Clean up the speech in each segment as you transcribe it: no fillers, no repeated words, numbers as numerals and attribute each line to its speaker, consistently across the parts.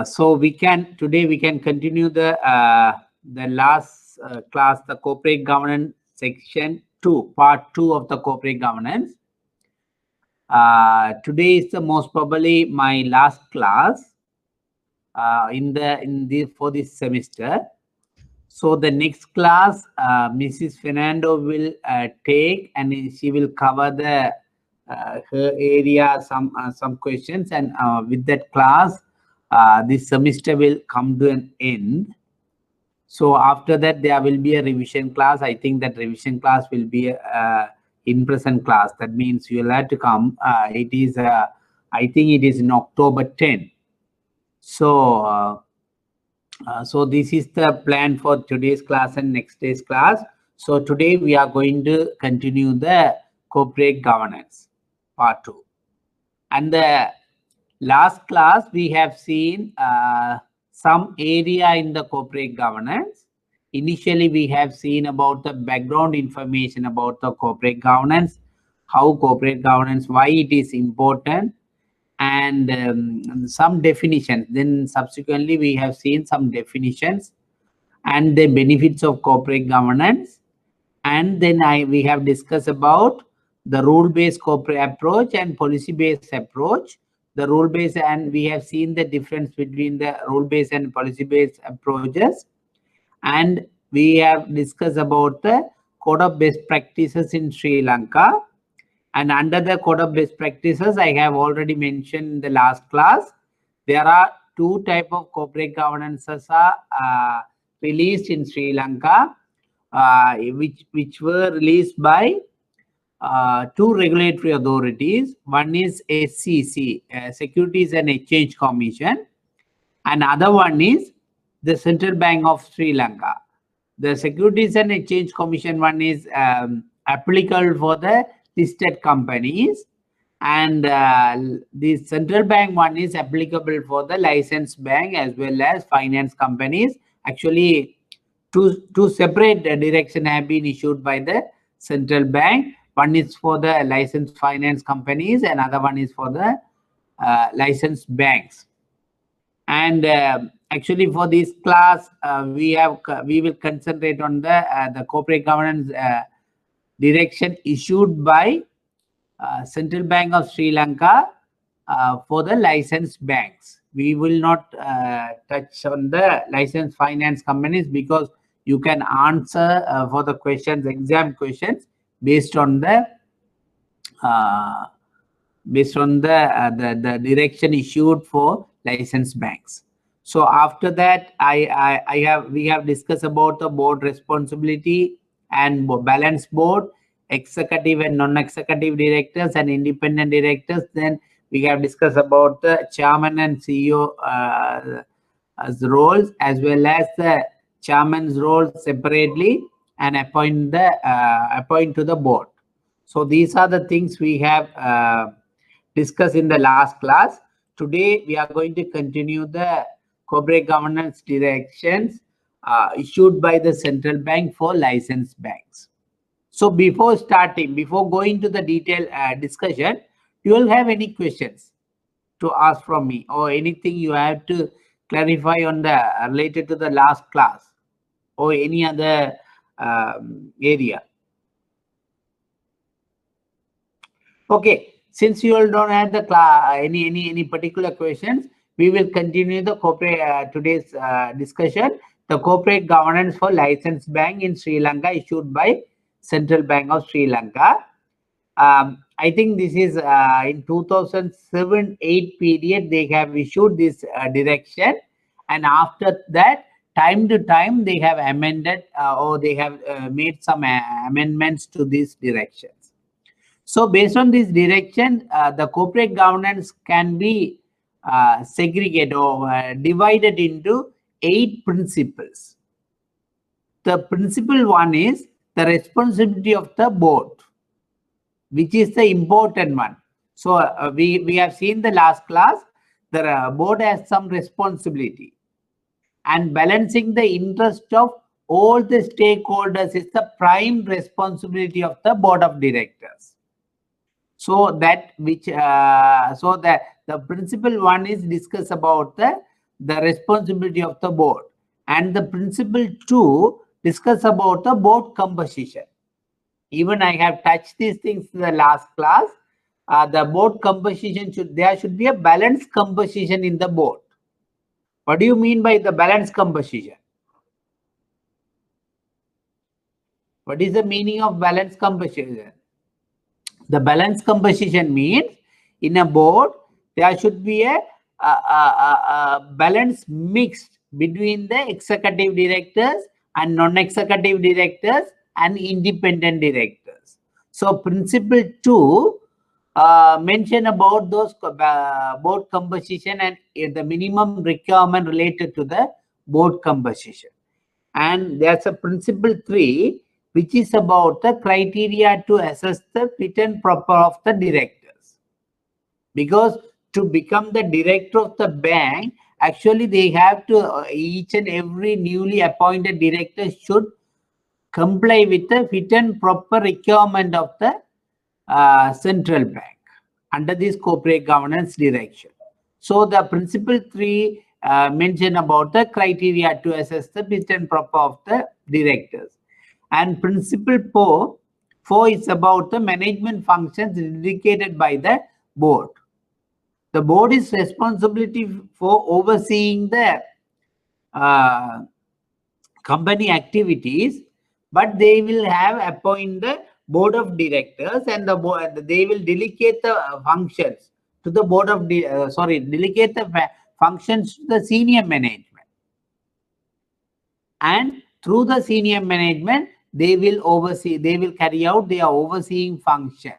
Speaker 1: So today we can continue the last class, the corporate governance section 2, part 2 of the corporate governance. Today is the most probably my last class for this semester. So the next class, Mrs. Fernando will take, and she will cover the her area, some questions, and with that class, this semester will come to an end. So after that, there will be a revision class. I think that revision class will be a in-person class. That means you will have to come. It is, I think it is in October 10. So. So this is the plan for today's class and next day's class. So today we are going to continue the corporate governance part 2. And the last class we have seen some area in the corporate governance. Initially we have seen about the background information about the corporate governance, how corporate governance, why it is important, and some definitions. Then subsequently we have seen some definitions and the benefits of corporate governance, and then we have discussed about the rule-based corporate approach and policy-based approach. The rule-based, and we have seen the difference between the rule-based and policy-based approaches, and we have discussed about the code of best practices in Sri Lanka. And under the code of best practices, I have already mentioned in the last class, there are two types of corporate governances are released in Sri Lanka, which were released by two regulatory authorities. One is SEC, Securities and Exchange Commission, and other one is the Central Bank of Sri Lanka. The Securities and Exchange Commission one is applicable for the listed companies, and the central bank one is applicable for the licensed bank as well as finance companies. Actually, two separate directions have been issued by the central bank. One is for the licensed finance companies, and other one is for the licensed banks. And actually, for this class, we will concentrate on the corporate governance direction issued by Central Bank of Sri Lanka for the licensed banks. We will not touch on the licensed finance companies, because you can answer for the questions, exam questions, based on the direction issued for licensed banks. So after that, we have discussed about the board responsibility and balanced board, executive and non-executive directors and independent directors. Then we have discussed about the chairman and CEO as roles, as well as the chairman's role separately, and appoint to the board. So these are the things we have discussed in the last class. Today we are going to continue the corporate governance directions issued by the central bank for licensed banks. So before going to the detailed discussion, do you all have any questions to ask from me, or anything you have to clarify on the related to the last class, or any other area? Okay, since you all don't have the any particular questions, we will continue the corporate today's discussion. The corporate governance for licensed bank in Sri Lanka issued by Central Bank of Sri Lanka. I think this is in 2007-8 period they have issued this direction, and after that, time to time they have amended or they have made some amendments to these directions. So based on this direction, the corporate governance can be segregated or divided into 8 principles. The principle one is the responsibility of the board, which is the important one. So we have seen the last class, the board has some responsibility, and balancing the interest of all the stakeholders is the prime responsibility of the board of directors. So that the principle one is discuss about the the responsibility of the board. And the principle 2 discuss about the board composition. Even I have touched these things in the last class. The board composition there should be a balanced composition in the board. What do you mean by the balanced composition? What is the meaning of balanced composition? The balanced composition means in a board there should be a balance mixed between the executive directors and non-executive directors and independent directors. So principle 2 mention about those board composition and the minimum requirement related to the board composition. And there's a principle 3 which is about the criteria to assess the fit and proper of the directors. Because to become the director of the bank, actually they have to, each and every newly appointed director should comply with the fit and proper requirement of the central bank under this corporate governance direction. So the principle 3 mention about the criteria to assess the fit and proper of the directors. And principle 4 is about the management functions dedicated by the board. The board is responsibility for overseeing the company activities, but they will have appoint the board of directors, and the board, they will delegate the functions to the board of delegate the functions to the senior management, and through the senior management they will oversee, they will carry out their overseeing functions.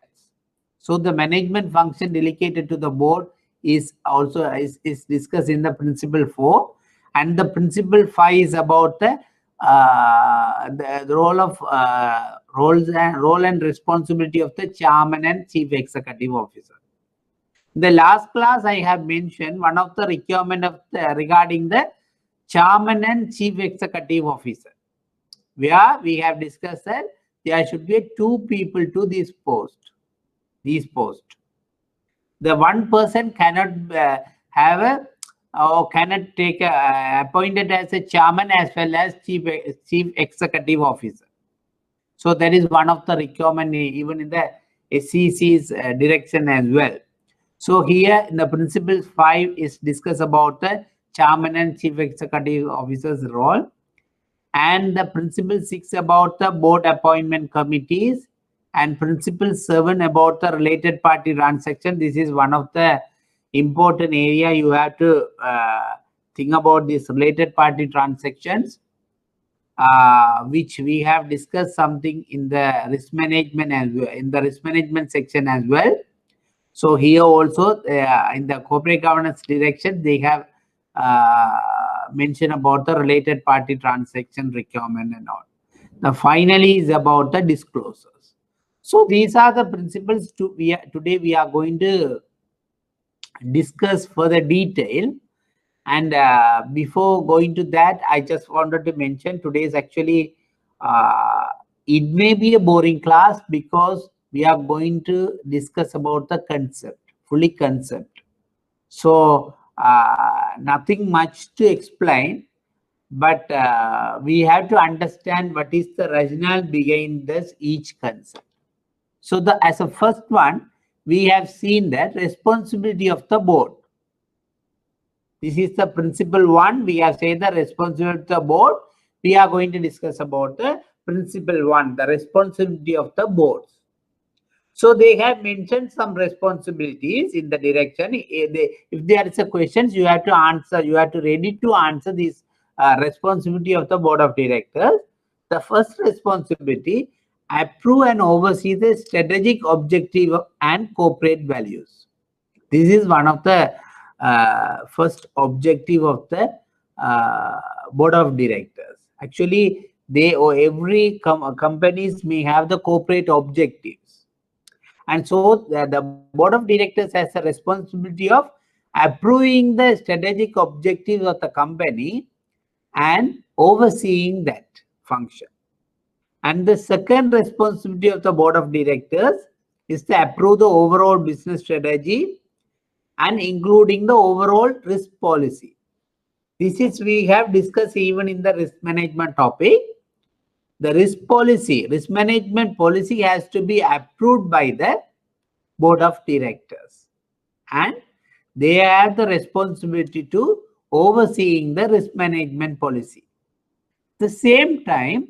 Speaker 1: So the management function delegated to the board is also is discussed in the principle 4, and the principle 5 is about the role of role and responsibility of the chairman and chief executive officer. In the last class I have mentioned one of the requirement of regarding the chairman and chief executive officer, where we have discussed that there should be 2 people to this post. The one person cannot have a or cannot take appointed as a chairman as well as chief executive officer. So that is one of the requirement even in the SEC's direction as well. So here in the principle 5 is discussed about the chairman and chief executive officer's role, and the principle 6 about the board appointment committees, and principle 7 about the related party transaction. This is one of the important area you have to think about these related party transactions, which we have discussed something in the risk management as well, in the risk management section as well. So here also in the corporate governance direction they have mentioned about the related party transaction requirement and all. Now finally is about the disclosures. So these are the principles today we are going to discuss further detail. And before going to that, I just wanted to mention today is actually it may be a boring class because we are going to discuss about the concept, fully concept. So nothing much to explain, but we have to understand what is the rationale behind this each concept. So as a first one, we have seen that responsibility of the board. This is the principle 1. We have said the responsibility of the board. We are going to discuss about the principle 1, the responsibility of the boards. So they have mentioned some responsibilities in the direction. If there is a questions, you have to answer. You have to ready to answer this responsibility of the board of directors. The first responsibility: approve and oversee the strategic objective and corporate values. This is one of the first objective of the board of directors. Actually, they or every companies may have the corporate objectives, and so the board of directors has a responsibility of approving the strategic objectives of the company and overseeing that function. And the second responsibility of the board of directors is to approve the overall business strategy and including the overall risk policy. This is we have discussed even in the risk management topic. The risk management policy has to be approved by the board of directors, and they have the responsibility to overseeing the risk management policy. At the same time,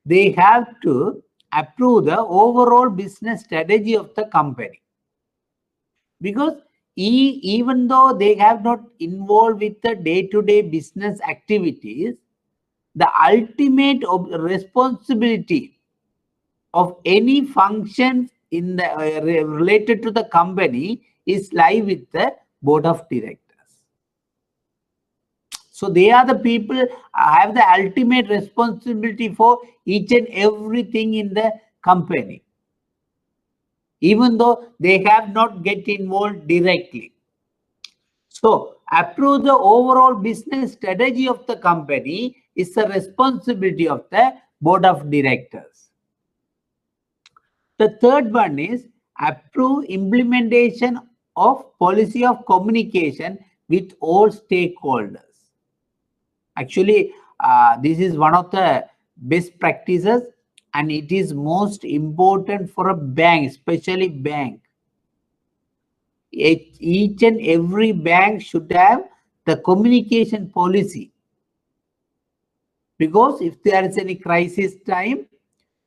Speaker 1: they have to approve the overall business strategy of the company, because even though they have not involved with the day-to-day business activities, the ultimate responsibility of any functions in the related to the company is lie with the board of directors. So they are the people have the ultimate responsibility for each and everything in the company, even though they have not get involved directly. So approve the overall business strategy of the company is the responsibility of the board of directors. The third one is approve implementation of policy of communication with all stakeholders. Actually, this is one of the best practices, and it is most important for a bank, especially bank. Each and every bank should have the communication policy, because if there is any crisis time,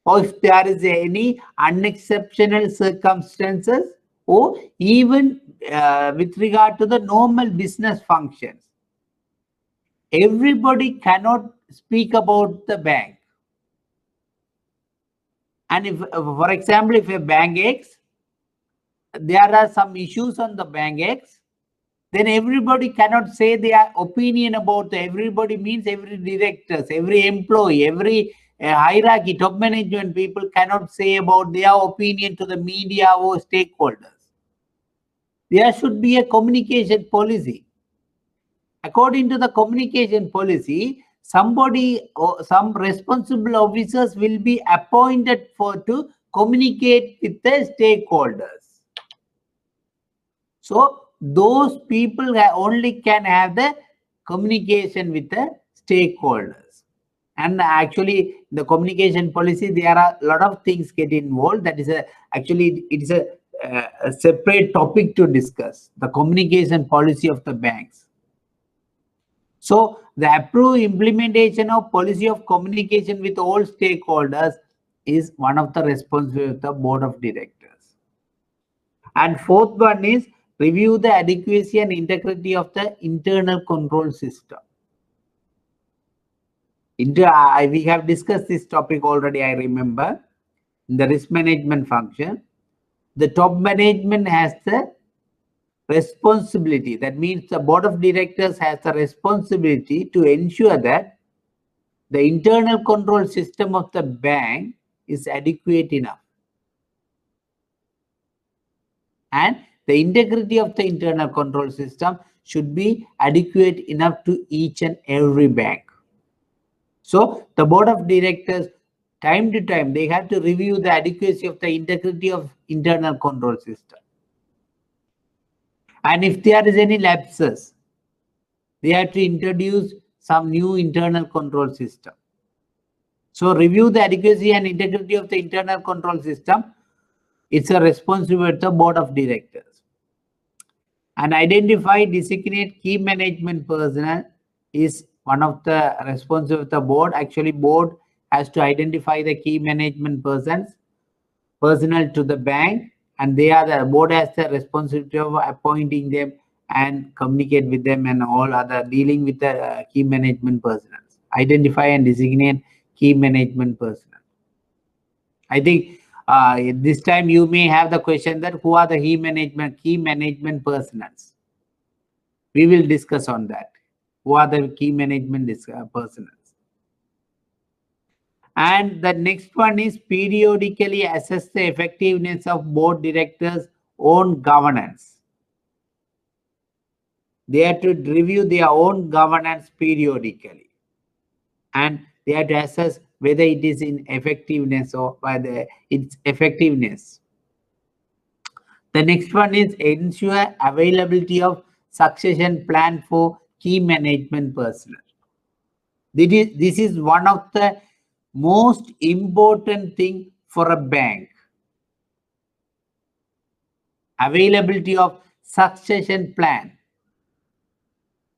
Speaker 1: or if there is any unexceptional circumstances, or even with regard to the normal business functions, everybody cannot speak about the bank. And if, for example, if a bank X, there are some issues on the bank X, then everybody cannot say their opinion about the everybody means every directors, every employee, every hierarchy, top management people cannot say about their opinion to the media or stakeholders. There should be a communication policy. According to the communication policy, somebody or some responsible officers will be appointed to communicate with the stakeholders. So those people only can have the communication with the stakeholders. And actually, the communication policy, there are a lot of things get involved. That is actually it is a separate topic to discuss, the communication policy of the banks. So the approved implementation of policy of communication with all stakeholders is one of the responsibilities of the board of directors. And fourth one is review the adequacy and integrity of the internal control system. We have discussed this topic already, I remember, in the risk management function. The top management has the responsibility. That means the board of directors has the responsibility to ensure that the internal control system of the bank is adequate enough, and the integrity of the internal control system should be adequate enough to each and every bank. So the board of directors, time to time, they have to review the adequacy of the integrity of internal control system. And if there is any lapses, they have to introduce some new internal control system. So review the adequacy and integrity of the internal control system. It's a responsibility of the board of directors. And identify, designate key management personnel is one of the responsibilities of the board. Actually, board has to identify the key management personnel to the bank, and the board has the responsibility of appointing them and communicate with them and all other dealing with the key management personnel. Identify and designate key management personnel. I think this time you may have the question that who are the key management personnel. We will discuss on that. Who are the key management personnel? And the next one is periodically assess the effectiveness of board directors' own governance. They have to review their own governance periodically, and they have to assess whether it is in effectiveness or whether its effectiveness. The next one is ensure availability of succession plan for key management personnel. This is one of the most important thing for a bank. Availability of succession plan.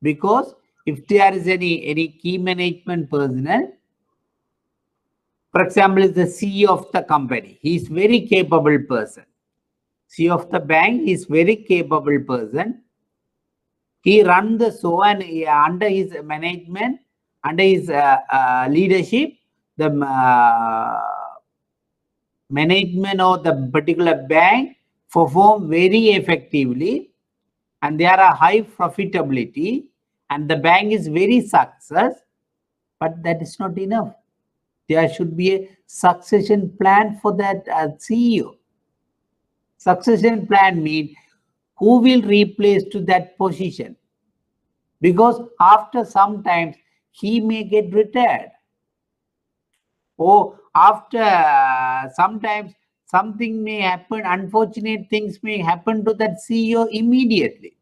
Speaker 1: Because if there is any key management personnel, for example, is the CEO of the company, he is very capable person. CEO of the bank is very capable person. He runs the show, and under his management, under his leadership, the management of the particular bank perform very effectively, and there are high profitability, and the bank is very success. But that is not enough. There should be a succession plan for that CEO. Succession plan means who will replace to that position, because after some time he may get retired, or after sometimes something may happen, unfortunate things may happen to that CEO immediately.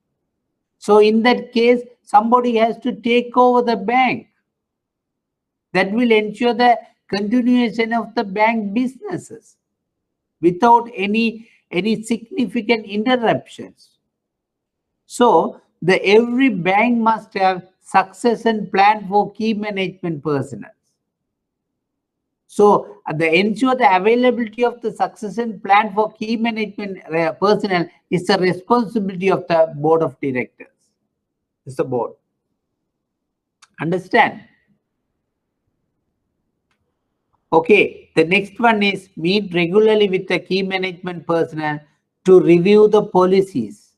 Speaker 1: So in that case, somebody has to take over the bank. That will ensure the continuation of the bank businesses without any significant interruptions. So every bank must have succession plan for key management personnel. So ensure the availability of the succession plan for key management personnel is the responsibility of the board of directors. It's the board. Understand? Okay, the next one is meet regularly with the key management personnel to review the policies.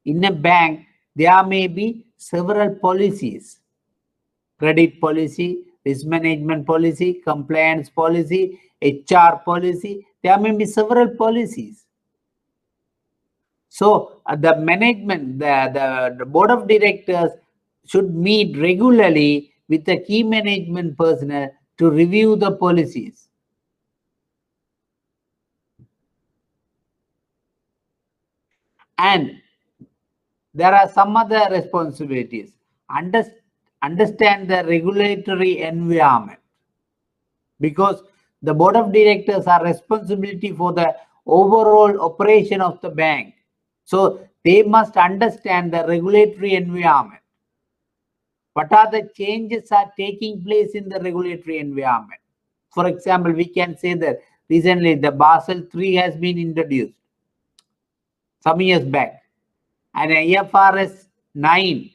Speaker 1: In a bank, there may be several policies: credit policy, risk management policy, compliance policy, HR policy. There may be several policies. So the management, the board of directors should meet regularly with the key management personnel to review the policies. And there are some other responsibilities. Understand the regulatory environment, because the board of directors are responsibility for the overall operation of the bank. So they must understand the regulatory environment. What are the changes are taking place in the regulatory environment? For example, we can say that recently the Basel III has been introduced some years back, and IFRS 9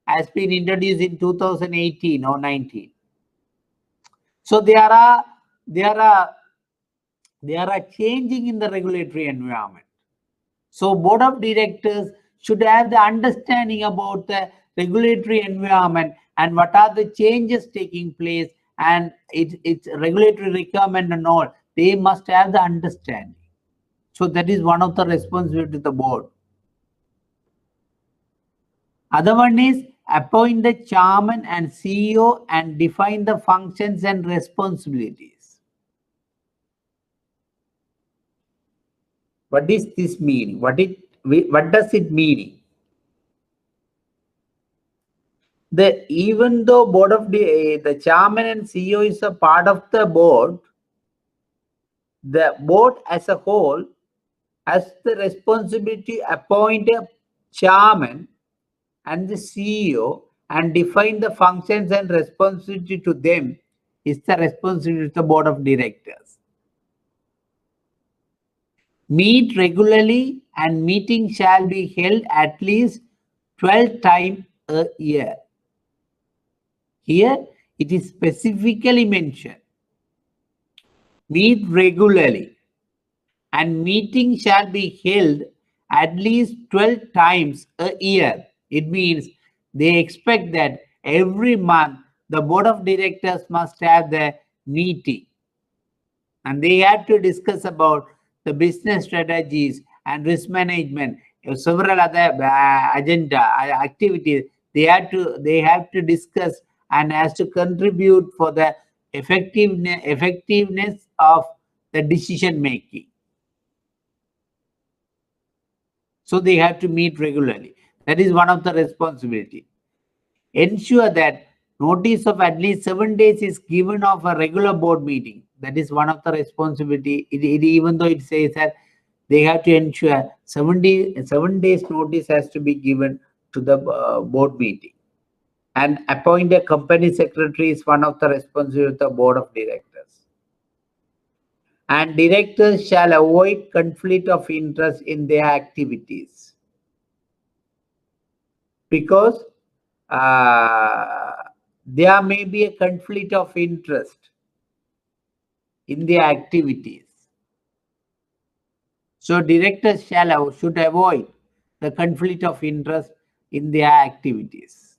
Speaker 1: has been introduced in 2018 or 19. So there are changing in the regulatory environment. So board of directors should have the understanding about the regulatory environment and what are the changes taking place, and its regulatory requirement and all. They must have the understanding. So that is one of the responsibility of the board. Other one is appoint the chairman and CEO and define the functions and responsibilities. What is this meaning? What does it mean? Even though board of the chairman and CEO is a part of the board as a whole has the responsibility to appoint a chairman and the CEO and define the functions and responsibility to them is the responsibility of the board of directors. Meet regularly, and meeting shall be held at least 12 times a year. Here it is specifically mentioned. Meet regularly, and meeting shall be held at least 12 times a year. It means they expect that every month the board of directors must have the meeting, and they have to discuss about the business strategies and risk management, several other agenda activities. They have to discuss and has to contribute for the effectiveness of the decision making. So they have to meet regularly. That is one of the responsibility. Ensure that notice of at least 7 days is given of a regular board meeting. That is one of the responsibility. Even though it says that they have to ensure 7 days notice has to be given to the board meeting. And appoint a company secretary is one of the responsibilities of the board of directors. And directors shall avoid conflict of interest in their activities, because there may be a conflict of interest in their activities. So directors should avoid the conflict of interest in their activities.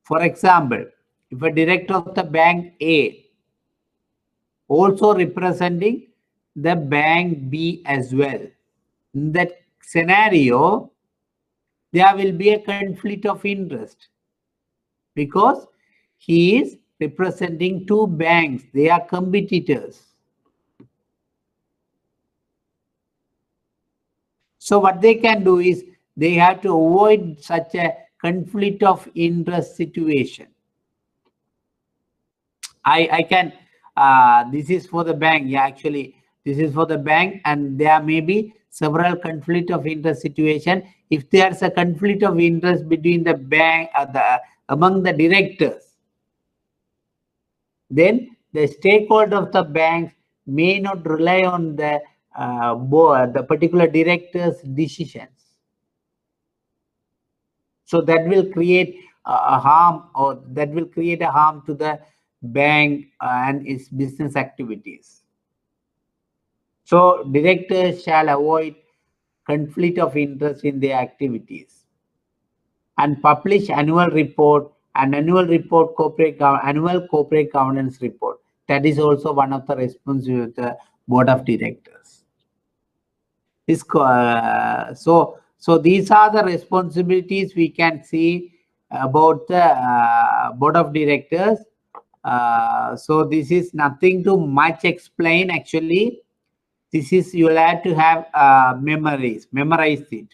Speaker 1: For example, if a director of the bank A also representing the bank B as well, in that scenario, there will be a conflict of interest, because he is representing two banks. They are competitors. So what they can do is they have to avoid such a conflict of interest situation. I can, this is for the bank. Yeah, actually, this is for the bank, and there may be several conflict of interest situation. If there's a conflict of interest between the bank, among the directors, then the stakeholder of the bank may not rely on the board, the particular director's decisions. So that will create a harm, or that will create a harm to the bank and its business activities. So directors shall avoid conflict of interest in their activities, and publish annual report and annual corporate governance report. That is also one of the responsibilities of the board of directors. So these are the responsibilities we can see about the board of directors. So this is nothing to much explain. Actually, this is, you'll have to have memorize it.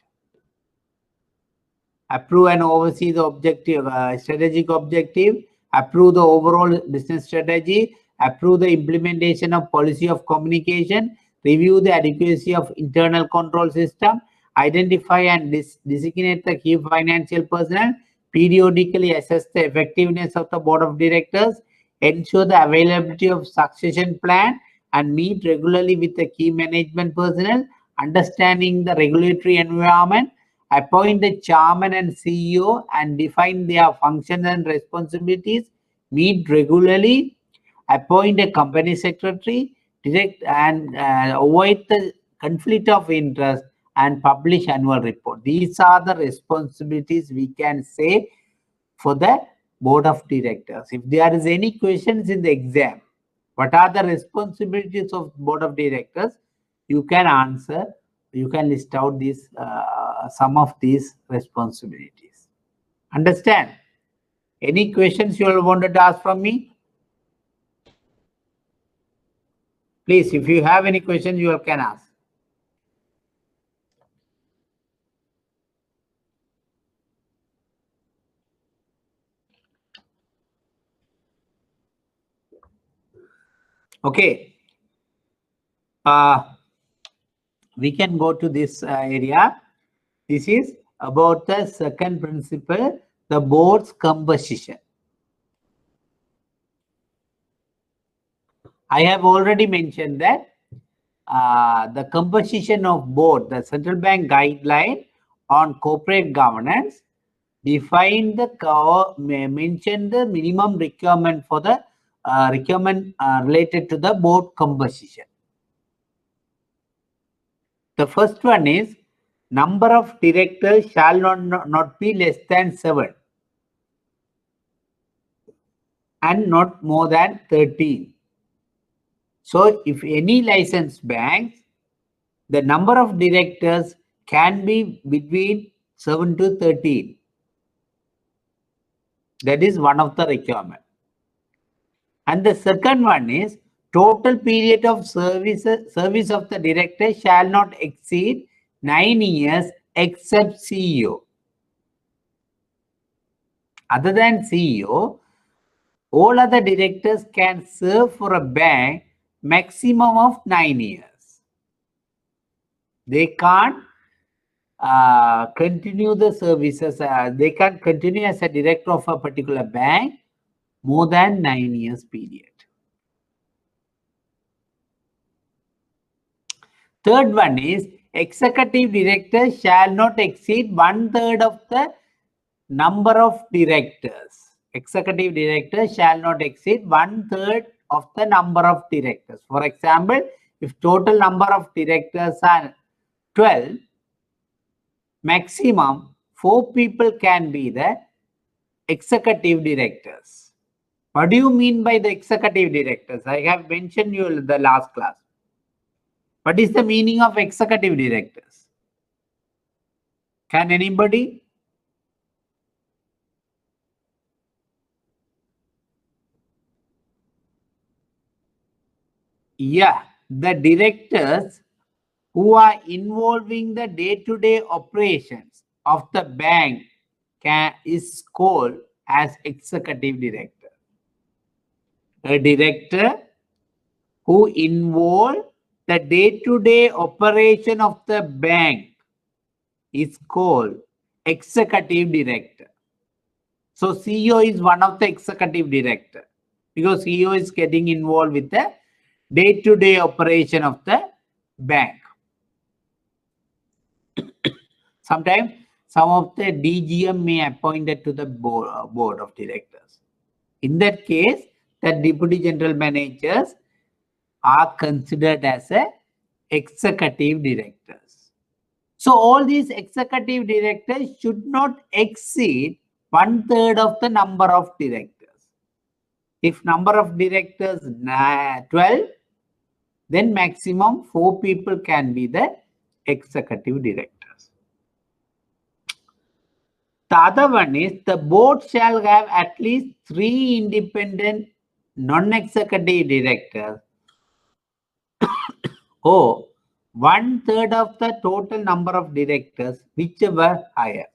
Speaker 1: Approve and oversee the objective, strategic objective, approve the overall business strategy, approve the implementation of policy of communication, review the adequacy of internal control system, identify and designate the key financial personnel, periodically assess the effectiveness of the board of directors, ensure the availability of succession plan, and meet regularly with the key management personnel, understanding the regulatory environment, appoint the chairman and CEO and define their functions and responsibilities, meet regularly, appoint a company secretary, direct and avoid the conflict of interest, and publish annual report. These are the responsibilities we can say for the board of directors. If there is any questions in the exam, what are the responsibilities of board of directors, you can answer. You can list out these some of these responsibilities. Understand? Any questions you all wanted to ask from me? Please, if you have any questions, you all can ask. Okay. We can go to this area. This is about the second principle, the board's composition. I have already mentioned that the composition of board, the central bank guideline on corporate governance, define the mention the minimum requirement for the requirement related to the board composition. The first one is number of directors shall not be less than 7 and not more than 13. So if any licensed bank, the number of directors can be between 7 to 13. That is one of the requirement. And the second one is total period of service of the director shall not exceed 9 years except CEO. Other than CEO, all other directors can serve for a bank maximum of 9 years. They can't continue the services. They can't continue as a director of a particular bank more than 9 years period. Third one is executive director shall not exceed 1/3 of the number of directors. Executive director shall not exceed 1/3 of the number of directors. For example, if total number of directors are 12, maximum 4 people can be the executive directors. What do you mean by the executive directors? I have mentioned you in the last class. What is the meaning of executive directors? Can anybody? Yeah, the directors who are involving the day-to-day operations of the bank is called as executive director. A director who involve the day-to-day operation of the bank is called executive director. So CEO is one of the executive director because CEO is getting involved with the day-to-day operation of the bank. Sometimes some of the DGM may appointed to the board of directors. In that case, the deputy general managers are considered as a executive directors. So all these executive directors should not exceed 1/3 of the number of directors. If number of directors 12, then maximum 4 people can be the executive directors. The other one is the board shall have at least 3 independent non-executive directors or 1/3 of the total number of directors, whichever higher.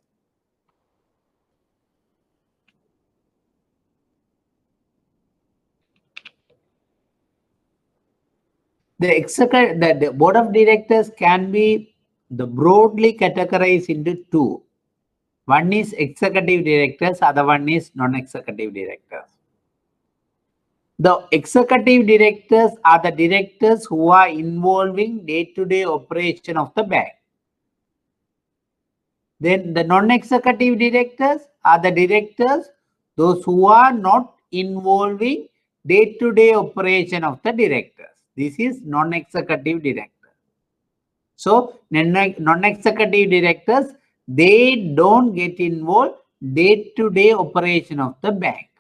Speaker 1: The board of directors can be broadly categorized into 2. One is executive directors, other one is non-executive directors. The executive directors are the directors who are involving day-to-day operation of the bank. Then the non-executive directors are the directors, those who are not involving day-to-day operation of the directors. This is non-executive director. So non-executive directors, they don't get involved day-to-day operation of the bank.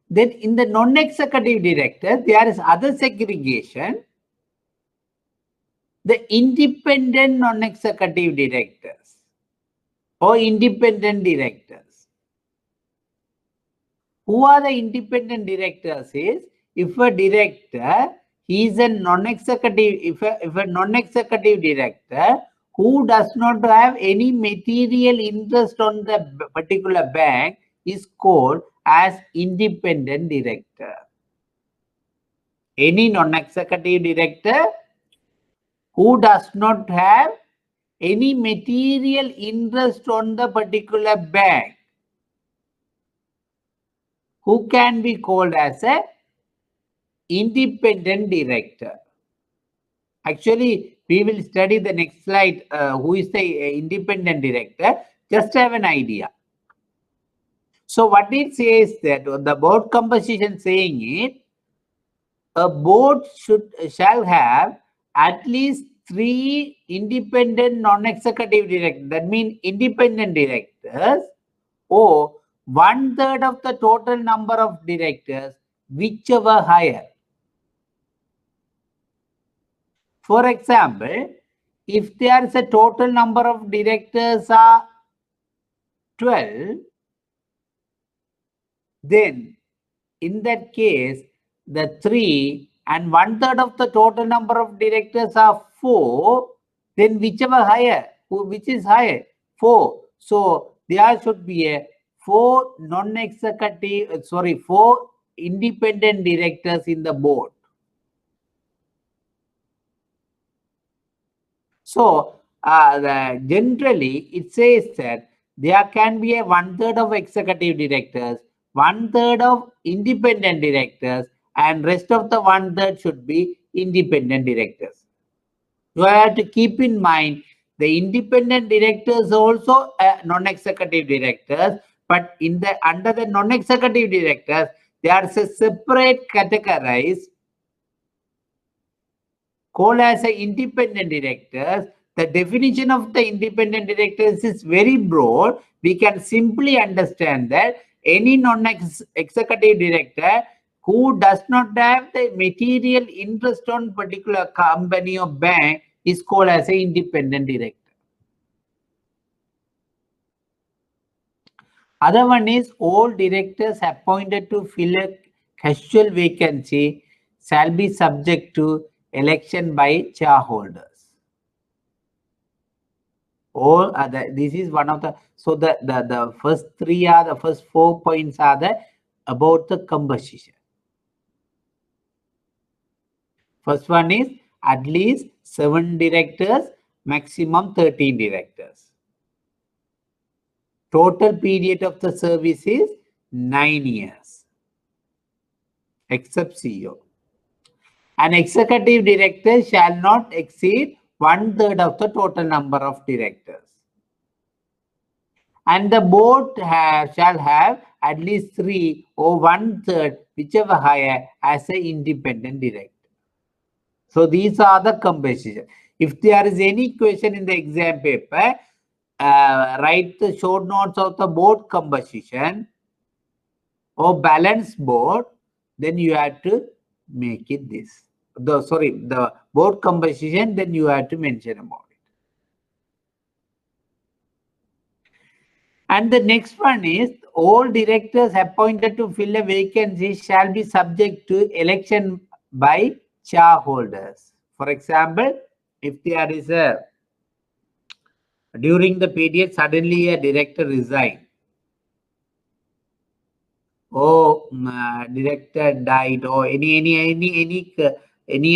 Speaker 1: Then in the non-executive director, there is other segregation. The independent non-executive directors or independent directors. Who are the independent directors is if a director is a non-executive, if a non-executive director who does not have any material interest on the particular bank is called as independent director. Any non-executive director who does not have any material interest on the particular bank, who can be called as a independent director. Actually, we will study the next slide, who is the independent director. Just have an idea. So what it says that the board composition saying it, a board shall have at least 3 independent non-executive directors. That means independent directors or 1/3 of the total number of directors, whichever higher. For example, if there is a total number of directors are 12, then in that case, the 3 and 1/3 of the total number of directors are 4, then whichever higher, which is higher? 4. So there should be a 4 non-executive, 4 independent directors in the board. So generally it says that there can be a 1/3 of executive directors, 1/3 of independent directors, and rest of the 1/3 should be independent directors. You have to keep in mind the independent directors also non-executive directors, but in the under the non-executive directors, there is a separate categorized called as a independent directors. The definition of the independent directors is very broad. We can simply understand that any non-executive director who does not have the material interest on particular company or bank is called as an independent director. Other one is all directors appointed to fill a casual vacancy shall be subject to election by shareholders. All other, this is one of the, so the first 3 are the first 4 points are the about the composition. First one is at least 7 directors, maximum 13 directors. Total period of the service is 9 years, except CEO. An executive director shall not exceed 1/3 of the total number of directors. And the board shall have at least 3 or 1/3, whichever higher, as an independent director. So these are the composition. If there is any question in the exam paper, write the short notes of the board composition or balance board, then you have to make it this. The board composition, then you have to mention about it. And the next one is all directors appointed to fill a vacancy shall be subject to election by shareholders. For example, if there is a, during the period suddenly a director resigns, or director died, or any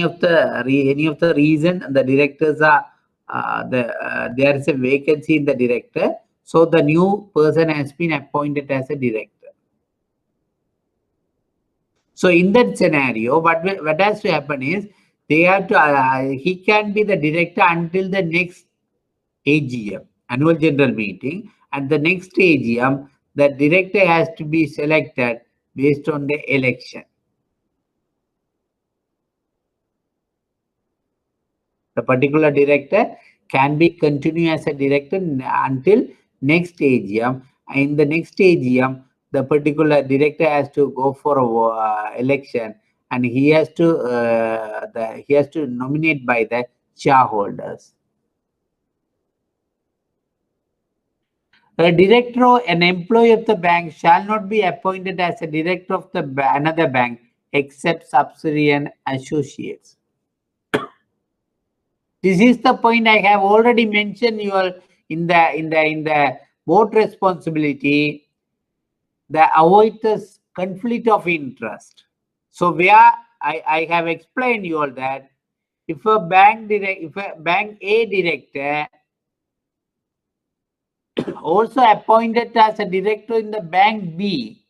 Speaker 1: of the reason the directors are there is a vacancy in the director, so the new person has been appointed as a director. So in that scenario, what has to happen is they have to he can be the director until the next AGM, annual general meeting. At the next AGM, the director has to be selected based on the election. The particular director can be continue as a director until next AGM. In the next AGM, the particular director has to go for a election, and he has to nominate by the shareholders. A director or an employee of the bank shall not be appointed as a director of the another bank except subsidiary and associates. This is the point I have already mentioned in the board responsibility, the avoid this conflict of interest. So where I have explained you all that if a bank A director also appointed as a director in the bank B,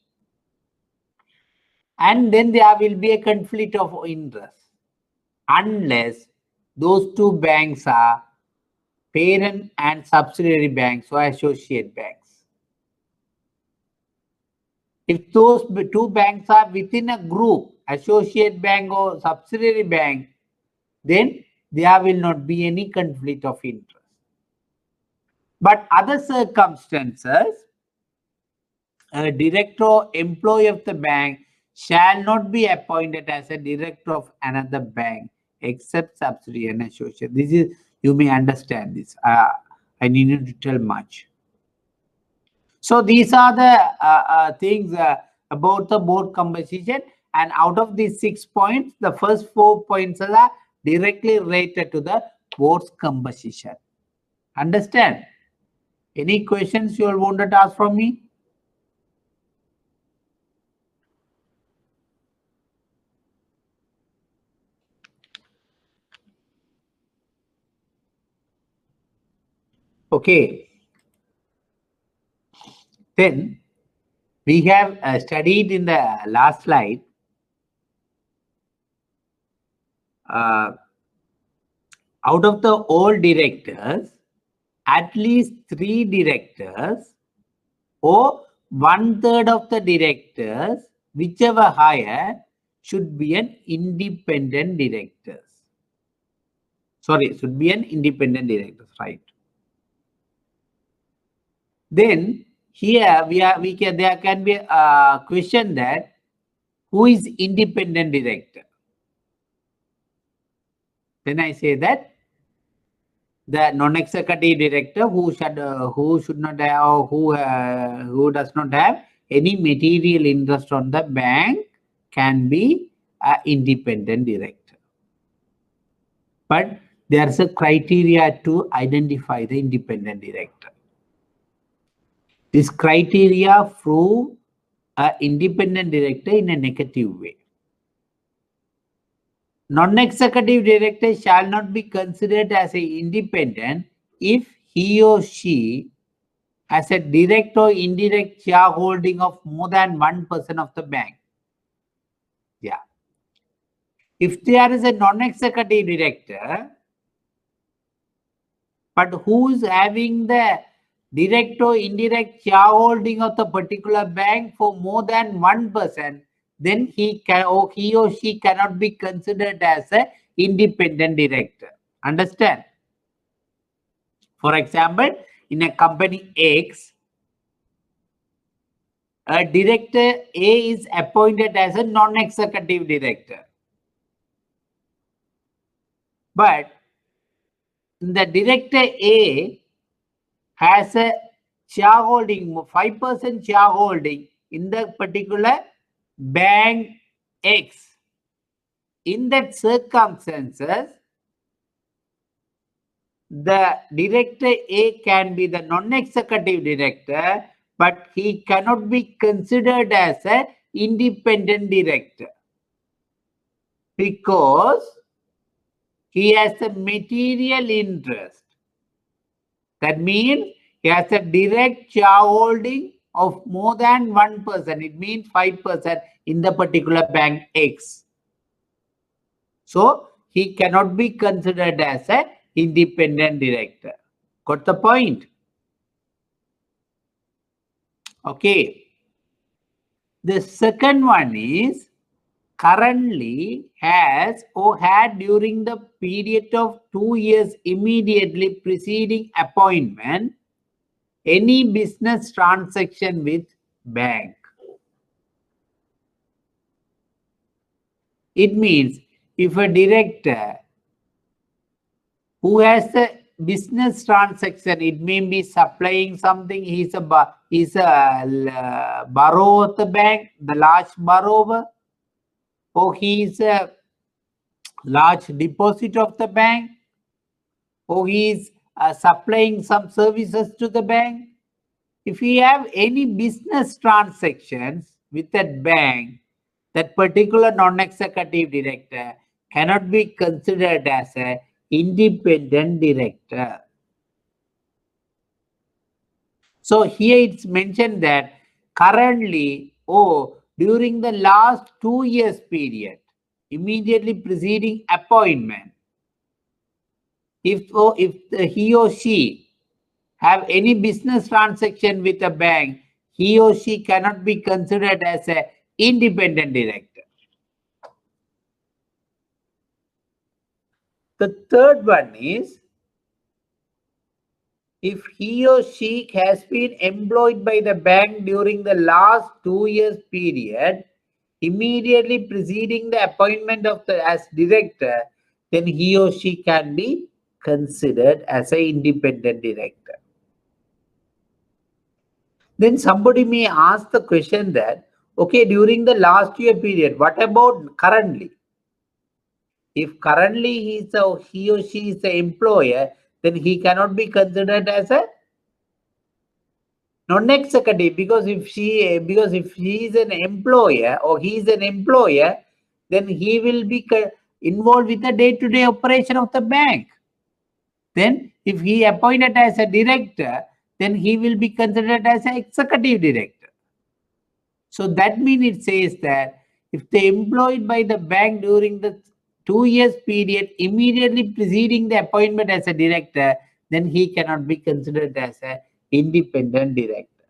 Speaker 1: and then there will be a conflict of interest unless those two banks are parent and subsidiary banks or associate banks. If those two banks are within a group, associate bank or subsidiary bank, then there will not be any conflict of interest. But other circumstances, a director or employee of the bank shall not be appointed as a director of another bank except subsidiary and associate. This is, you may understand this. I need not to tell much. So these are the things about the board composition. And out of these 6 points, the first 4 points are directly related to the board's composition. Understand? Any questions you all wanted to ask from me? Okay. Then we have studied in the last slide out of the all directors, at least 3 directors or 1/3 of the directors, whichever higher, should be an independent directors. Sorry, should be an independent directors, right? Then here there can be a question that who is independent director? Then I say that the non-executive director who should not have, or who does not have any material interest on the bank can be an independent director. But there's a criteria to identify the independent director. This criteria prove an independent director in a negative way. Non-executive director shall not be considered as an independent if he or she has a direct or indirect shareholding of more than 1% of the bank. Yeah. If there is a non-executive director, but who is having the direct or indirect shareholding of the particular bank for more than 1%, then he or she cannot be considered as an independent director. Understand? For example, in a company X, a director A is appointed as a non-executive director. But the director A has a shareholding, 5% shareholding in the particular bank X. In that circumstances, the director A can be the non-executive director, but he cannot be considered as an independent director because he has a material interest. That means he has a direct shareholding of more than 1%. It means 5% in the particular bank X. So he cannot be considered as an independent director. Got the point? Okay. The second one is currently has or had during the period of 2 years immediately preceding appointment any business transaction with bank. It means if a director who has a business transaction, it may be supplying something, he's a borrower of the bank, the large borrower, or he is a large deposit of the bank, or he is supplying some services to the bank. If you have any business transactions with that bank, that particular non-executive director cannot be considered as an independent director. So here it's mentioned that currently or during the last 2 years period, immediately preceding appointment, if he or she have any business transaction with a bank, he or she cannot be considered as an independent director. The third one is if he or she has been employed by the bank during the last 2 years period, immediately preceding the appointment of as director, then he or she can be considered as an independent director. Then somebody may ask the question that, okay, during the last year period, what about currently? If currently he or she is the employer, then he cannot be considered as a non-executive, because if she is an employer or he is an employer, then he will be involved with the day-to-day operation of the bank. Then if he appointed as a director, then he will be considered as an executive director. So that means it says that if they employed by the bank during the 2 years period immediately preceding the appointment as a director, then he cannot be considered as an independent director.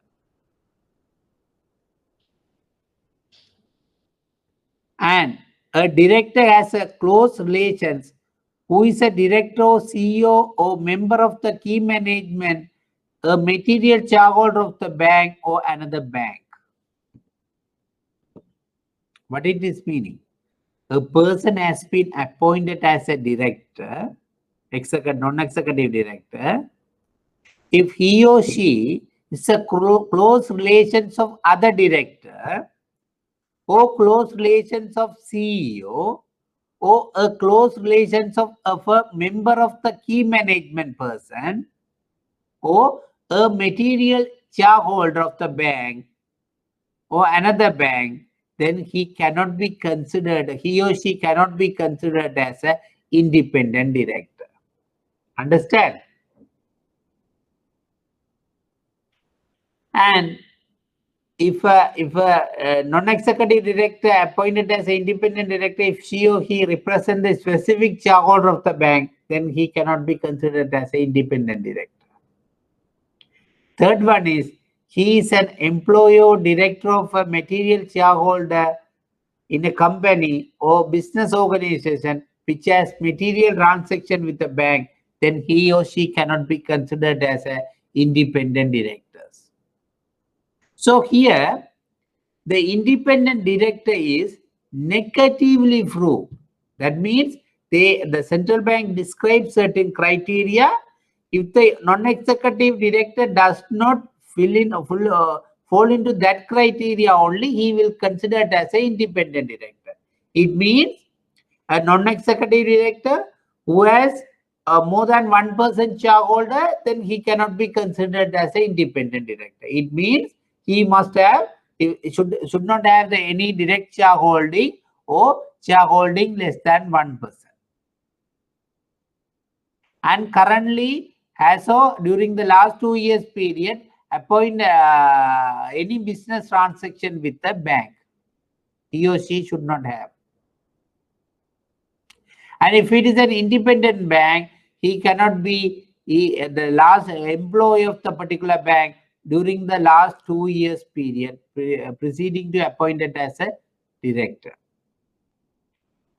Speaker 1: And a director has a close relations who is a director or CEO or member of the key management, a material shareholder of the bank or another bank. What it is meaning? A person has been appointed as a director, non-executive director, if he or she is a close relations of other director or close relations of CEO or a close relations of a member of the key management person or a material shareholder of the bank or another bank, then he cannot be considered, he or she cannot be considered as an independent director. Understand? And if a non-executive director appointed as an independent director, if she or he represents the specific shareholder of the bank, then he cannot be considered as an independent director. Third one is, he is an employee or director of a material shareholder in a company or business organization which has material transaction with the bank, then he or she cannot be considered as an independent directors. So here, the independent director is negatively proved. That means the central bank describes certain criteria. If the non-executive director does not fall into that criteria only, he will consider it as an independent director. It means a non-executive director who has more than 1% shareholder, then he cannot be considered as an independent director. It means he must have, should not have any direct shareholding or shareholding less than 1%. And currently, as of during the last 2 years period, appoint any business transaction with the bank. He or she should not have. And if it is an independent bank, he cannot be the last employee of the particular bank during the last 2 years period preceding to appointed as a director.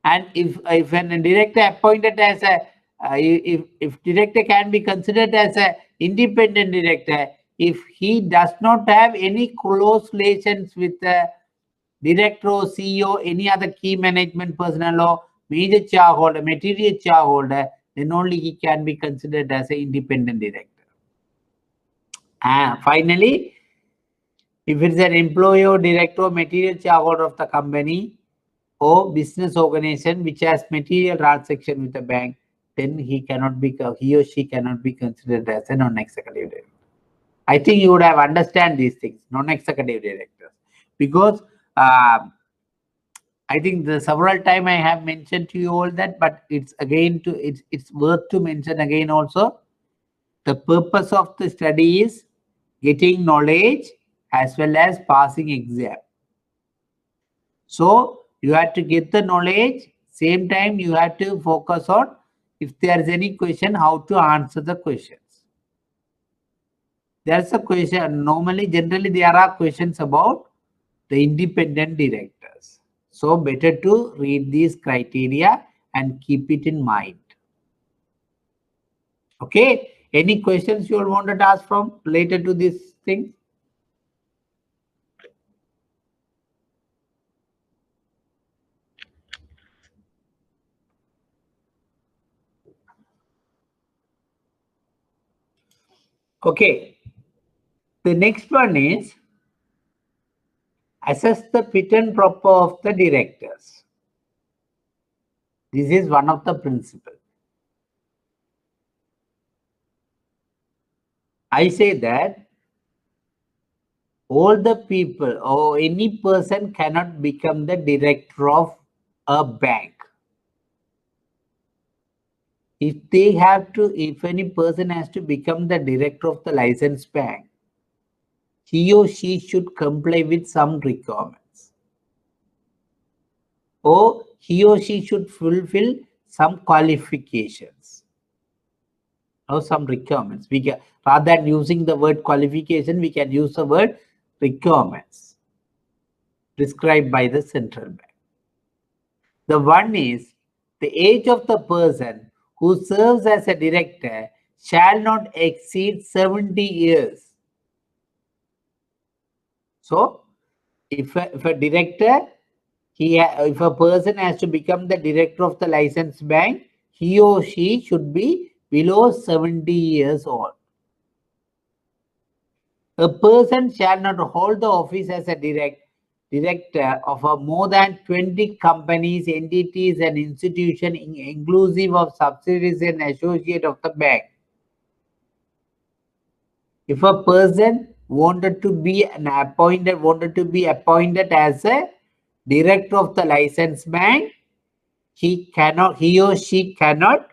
Speaker 1: And if an director appointed as a if director can be considered as a independent director if he does not have any close relations with the director or CEO, any other key management personnel or major shareholder, material shareholder, then only he can be considered as an independent director. And finally, if it's an employee or director or material shareholder of the company or business organization which has material transaction with the bank, then he or she cannot be considered as a non-executive director. I think you would have understand these things, non-executive directors, because I think the several time I have mentioned to you all that, but it's again it's worth to mention again also. The purpose of the study is getting knowledge as well as passing exam. So you have to get the knowledge, same time you have to focus on if there is any question, how to answer the questions. There's a question, generally there are questions about the independent directors. So better to read these criteria and keep it in mind. Okay, any questions you all wanted to ask from related to this thing? Okay, the next one is assess the fit and proper of the directors. This is one of the principles. I say that all the people or any person cannot become the director of a bank. If any person has to become the director of the licensed bank, he or she should comply with some requirements, or he or she should fulfill some qualifications or some requirements. We can, rather than using the word qualification, we can use the word requirements prescribed by the central bank. The one is the age of the person who serves as a director shall not exceed 70 years. So, if a director, if a person has to become the director of the licensed bank, he or she should be below 70 years old. A person shall not hold the office as a director of more than 20 companies, entities, and institutions, inclusive of subsidiaries and associates of the bank. If a person wanted to be appointed as a director of the licensed bank, he or she cannot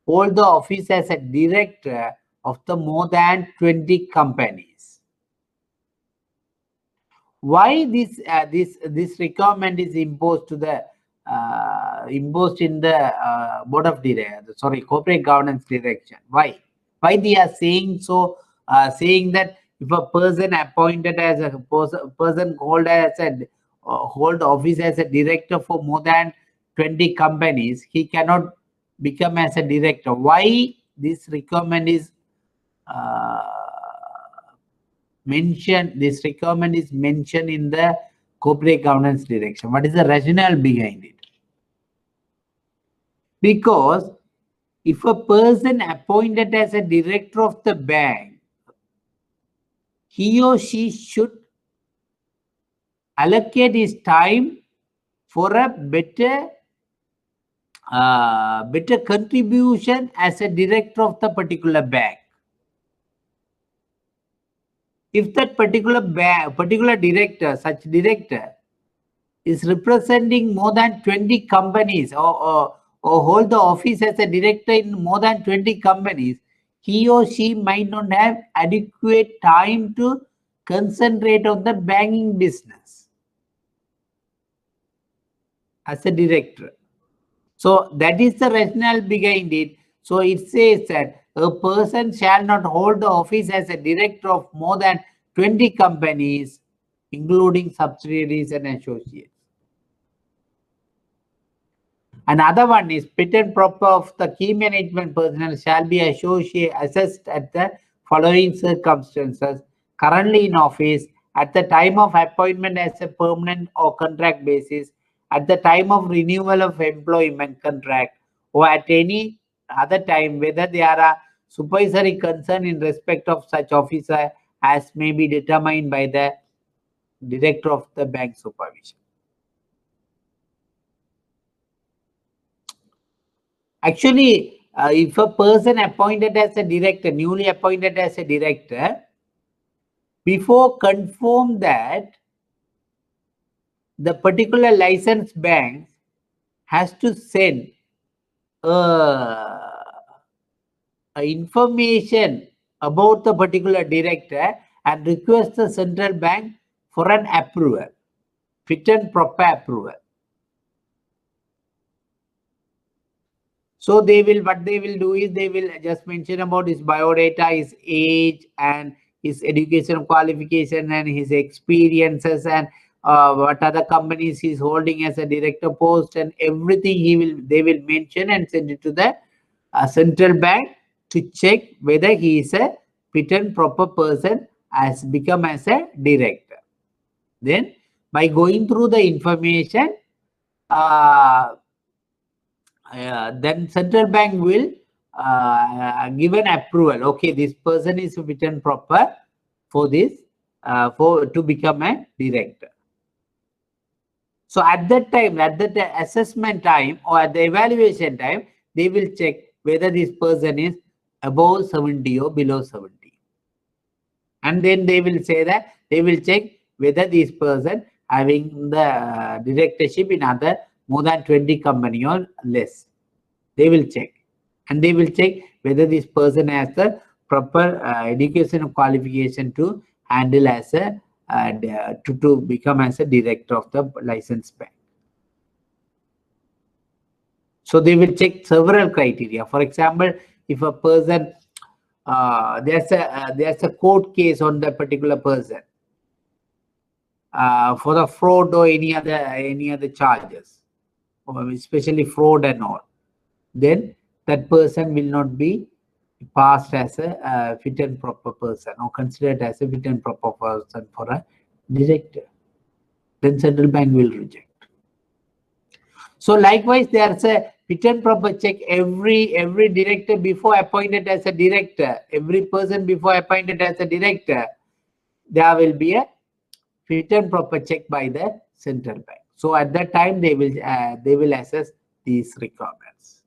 Speaker 1: hold the office as a director of the more than 20 companies. Why this requirement is imposed to the imposed in the board of corporate governance direction? Why they are saying so? Saying that if a person appointed as a person hold office as a director for more than 20 companies, he cannot become as a director. Why this requirement is this requirement is mentioned in the corporate governance direction? What is the rationale behind it? Because if a person appointed as a director of the bank, he or she should allocate his time for a better contribution as a director of the particular bank. If that particular director, such director, is representing more than 20 companies or hold the office as a director in more than 20 companies, he or she might not have adequate time to concentrate on the banking business as a director. So that is the rationale behind it. So it says that a person shall not hold the office as a director of more than 20 companies, including subsidiaries and associates. Another one is fit and proper of the key management personnel shall be assessed at the following circumstances: currently in office, at the time of appointment as a permanent or contract basis, at the time of renewal of employment contract, or at any other time, whether there are supervisory concern in respect of such officer as may be determined by the director of the bank supervision. Actually, if a person appointed as a director, newly appointed as a director, before confirm that the particular licensed bank has to send information about the particular director and request the central bank for an approval, fit and proper approval. So what they will do is they will just mention about his biodata, his age, and his education qualification, and his experiences, and what other companies he's holding as a director post, and everything they will mention and send it to the central bank to check whether he is a fit and proper person as become as a director. Then by going through the information, then central bank will give an approval. Okay, this person is fit and proper for this to become a director. So at that time, at the assessment time or at the evaluation time, they will check whether this person is above 70 or below 70. And then they will say that they will check whether this person having the directorship in other more than 20 company or less. They will check. And they will check whether this person has the proper education qualification to handle as a to become as a director of the licensed bank. So they will check several criteria. For example, if a person there's a court case on that particular person for the fraud or any other charges, or especially fraud and all, then that person will not be passed as a fit and proper person or considered as a fit and proper person for a director. Then central bank will reject. So likewise, there's a fit and proper check every director before appointed as a director. Every person before appointed as a director, there will be a fit and proper check by the central bank. So at that time, they will assess these requirements.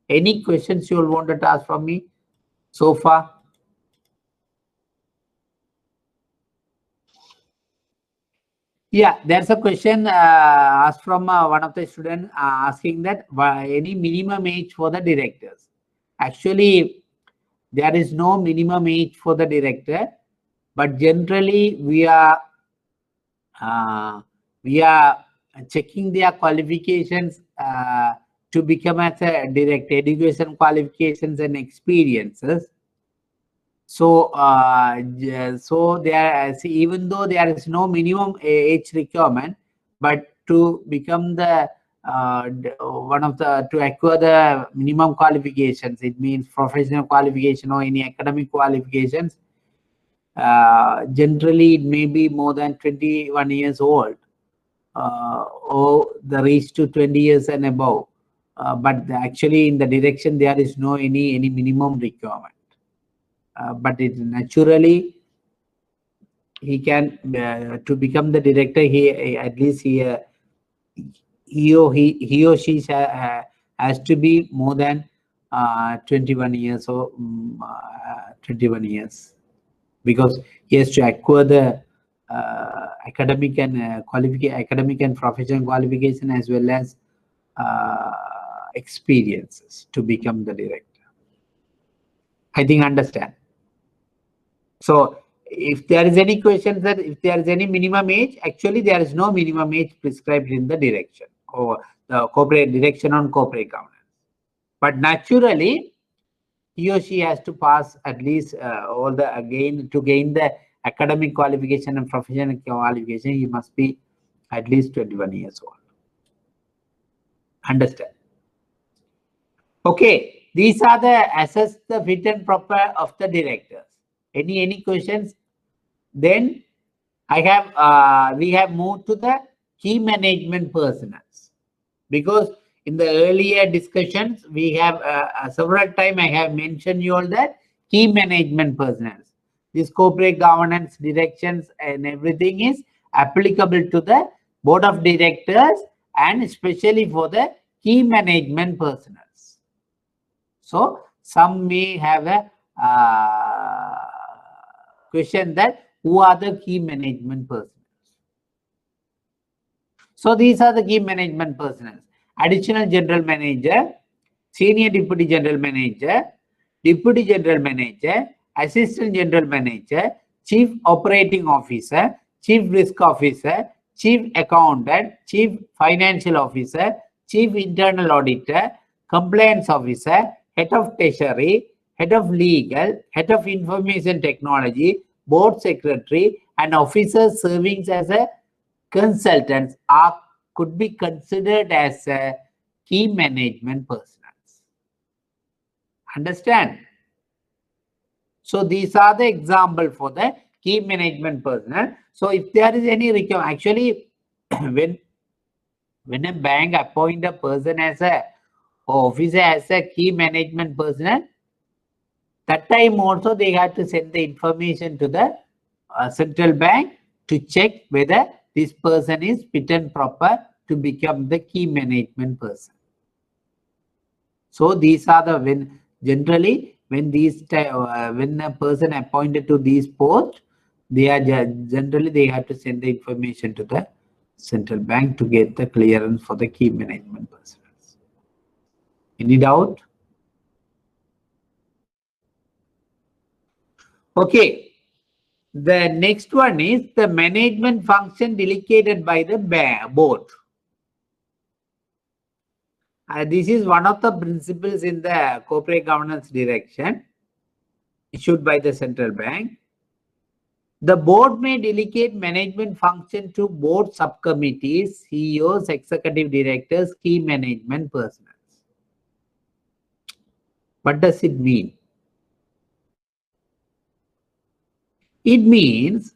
Speaker 1: Any questions you all wanted to ask from me so far? Yeah, there's a question asked from one of the students asking that any minimum age for the directors. Actually, there is no minimum age for the director, but generally we are checking their qualifications to become as a director, education qualifications and experiences. So, so even though there is no minimum age requirement, but to become the to acquire the minimum qualifications, it means professional qualification or any academic qualifications. Generally, it may be more than 21 years old, or the reach to 20 years and above. But actually, in the direction, there is no any minimum requirement. But it naturally he can to become the director. At least he or she has to be more than 21 years or 21 years, because he has to acquire the academic and academic and professional qualification as well as experiences to become the director. I think understand. So if there is any question that if there is any minimum age, actually there is no minimum age prescribed in the direction or the corporate direction on corporate governance. But naturally, he or she has to pass at least all the to gain the academic qualification and professional qualification, he must be at least 21 years old. Understand? Okay, these are the assess the fit and proper of the directors. Any questions? Then I have we have moved to the key management personnel, because in the earlier discussions we have several times I have mentioned you all that key management personnel. This corporate governance directions and everything is applicable to the board of directors and especially for the key management personnel. So some may have a question that who are the key management personnel? So these are the key management personnel: additional general manager, senior deputy general manager, deputy general manager, assistant general manager, chief operating officer, chief risk officer, chief accountant, chief financial officer, chief internal auditor, compliance officer, head of treasury, head of legal, head of information technology, board secretary, and officers serving as a consultants could be considered as a key management personnel. Understand? So these are the example for the key management personnel. So if there is any requirement, actually when a bank appoint a person as a officer as a key management personnel, that time also they have to send the information to the central bank to check whether this person is fit and proper to become the key management person. So these are the generally when a person appointed to these posts, they are generally they have to send the information to the central bank to get the clearance for the key management persons. Any doubt? Okay. The next one is the management function delegated by the board. This is one of the principles in the corporate governance direction issued by the central bank. The board may delegate management function to board subcommittees, CEOs, executive directors, key management personnel. What does it mean? It means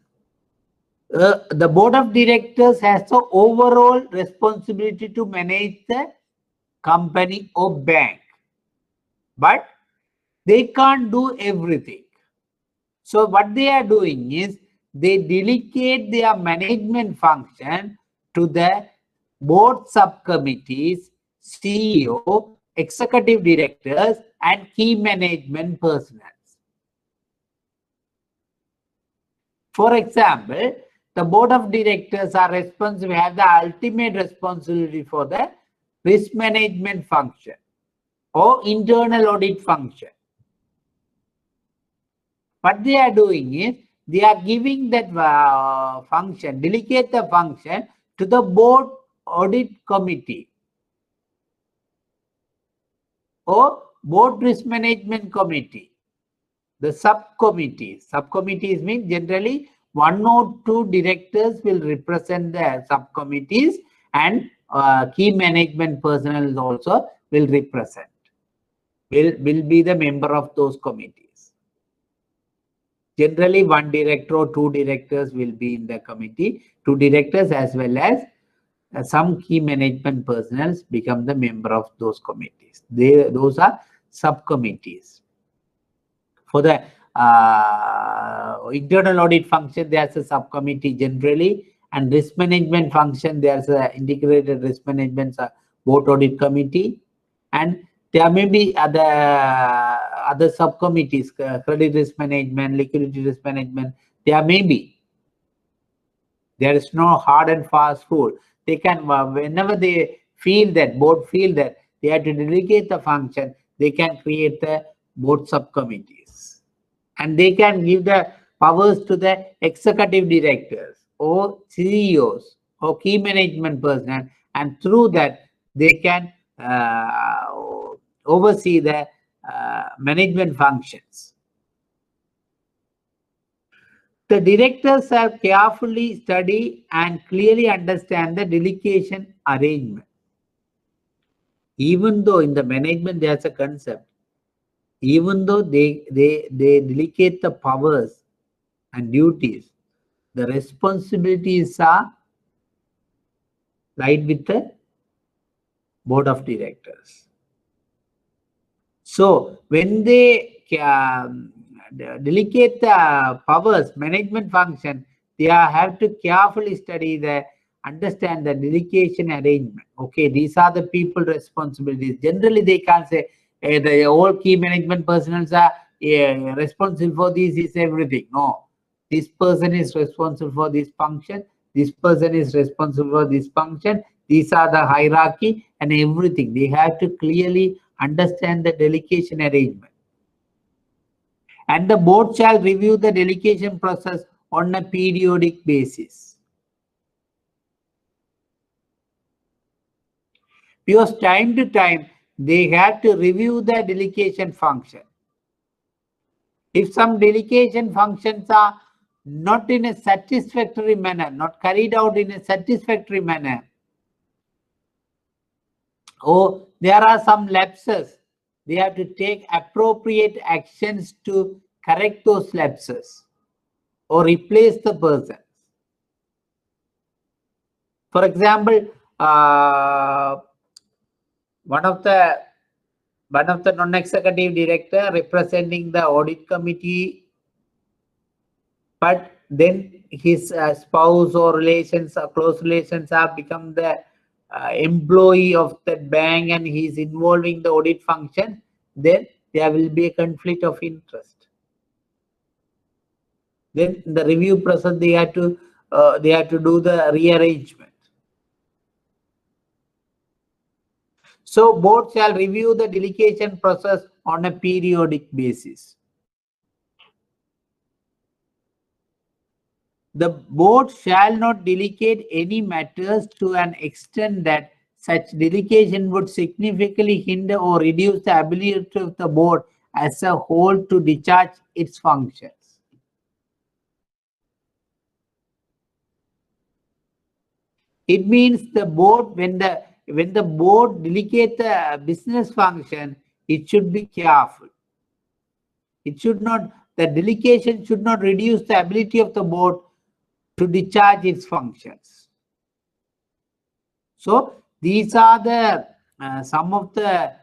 Speaker 1: the board of directors has the overall responsibility to manage the company or bank, but they can't do everything. So what they are doing is they delegate their management function to the board subcommittees, CEO, executive directors, and key management personnel. For example, the board of directors are responsible, have the ultimate responsibility for the risk management function or internal audit function. What they are doing is they are giving that function, delegate the function to the board audit committee or board risk management committee, the subcommittees. Subcommittees mean generally 1 or 2 directors will represent the subcommittees, and key management personnel also will represent, will be the member of those committees. Generally 1 director or 2 directors will be in the committee, 2 directors as well as some key management personnel become the member of those committees. Those are subcommittees. For the internal audit function, there's a subcommittee generally, and risk management function, there's a integrated risk management board audit committee, and there may be other subcommittees, credit risk management, liquidity risk management. There may be. There is no hard and fast rule. They can, whenever they feel that, board feel that they have to delegate the function, they can create the board subcommittees. And they can give the powers to the executive directors or CEOs or key management personnel, and through that they can oversee the management functions. The directors have carefully studied and clearly understand the delegation arrangement. Even though in the management there's a concept, even though they delegate the powers and duties, the responsibilities are lied with the board of directors. So when they delegate the powers, management function, they have to carefully study understand the delegation arrangement. Okay, these are the people responsibilities. Generally, they can't say the all key management personnel are responsible for this is everything. No, this person is responsible for this function. This person is responsible for this function. These are the hierarchy and everything. They have to clearly understand the delegation arrangement. And the board shall review the delegation process on a periodic basis. Because time to time, they have to review the delegation function. If some delegation functions are not in a satisfactory manner, not carried out in a satisfactory manner, or there are some lapses, they have to take appropriate actions to correct those lapses or replace the person. For example, one of the non-executive director representing the audit committee, but then his spouse or relations or close relations have become the employee of that bank and he is involving the audit function, then there will be a conflict of interest. Then the review process, they have to do the rearrangement. So board shall review the delegation process on a periodic basis. The board shall not delegate any matters to an extent that such delegation would significantly hinder or reduce the ability of the board as a whole to discharge its functions. It means the board, when the board delegates the business function, it should be careful. It should not, the delegation should not reduce the ability of the board to discharge its functions. So these are the some of the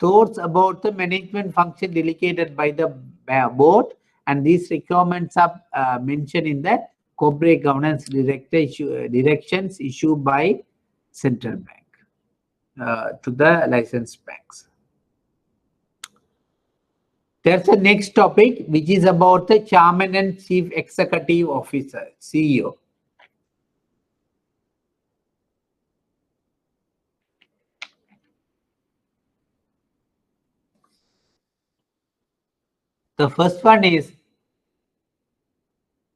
Speaker 1: thoughts about the management function delegated by the board, and these requirements are mentioned in the corporate governance directions issued by central bank to the licensed banks. There's the next topic, which is about the chairman and chief executive officer, CEO. The first one is,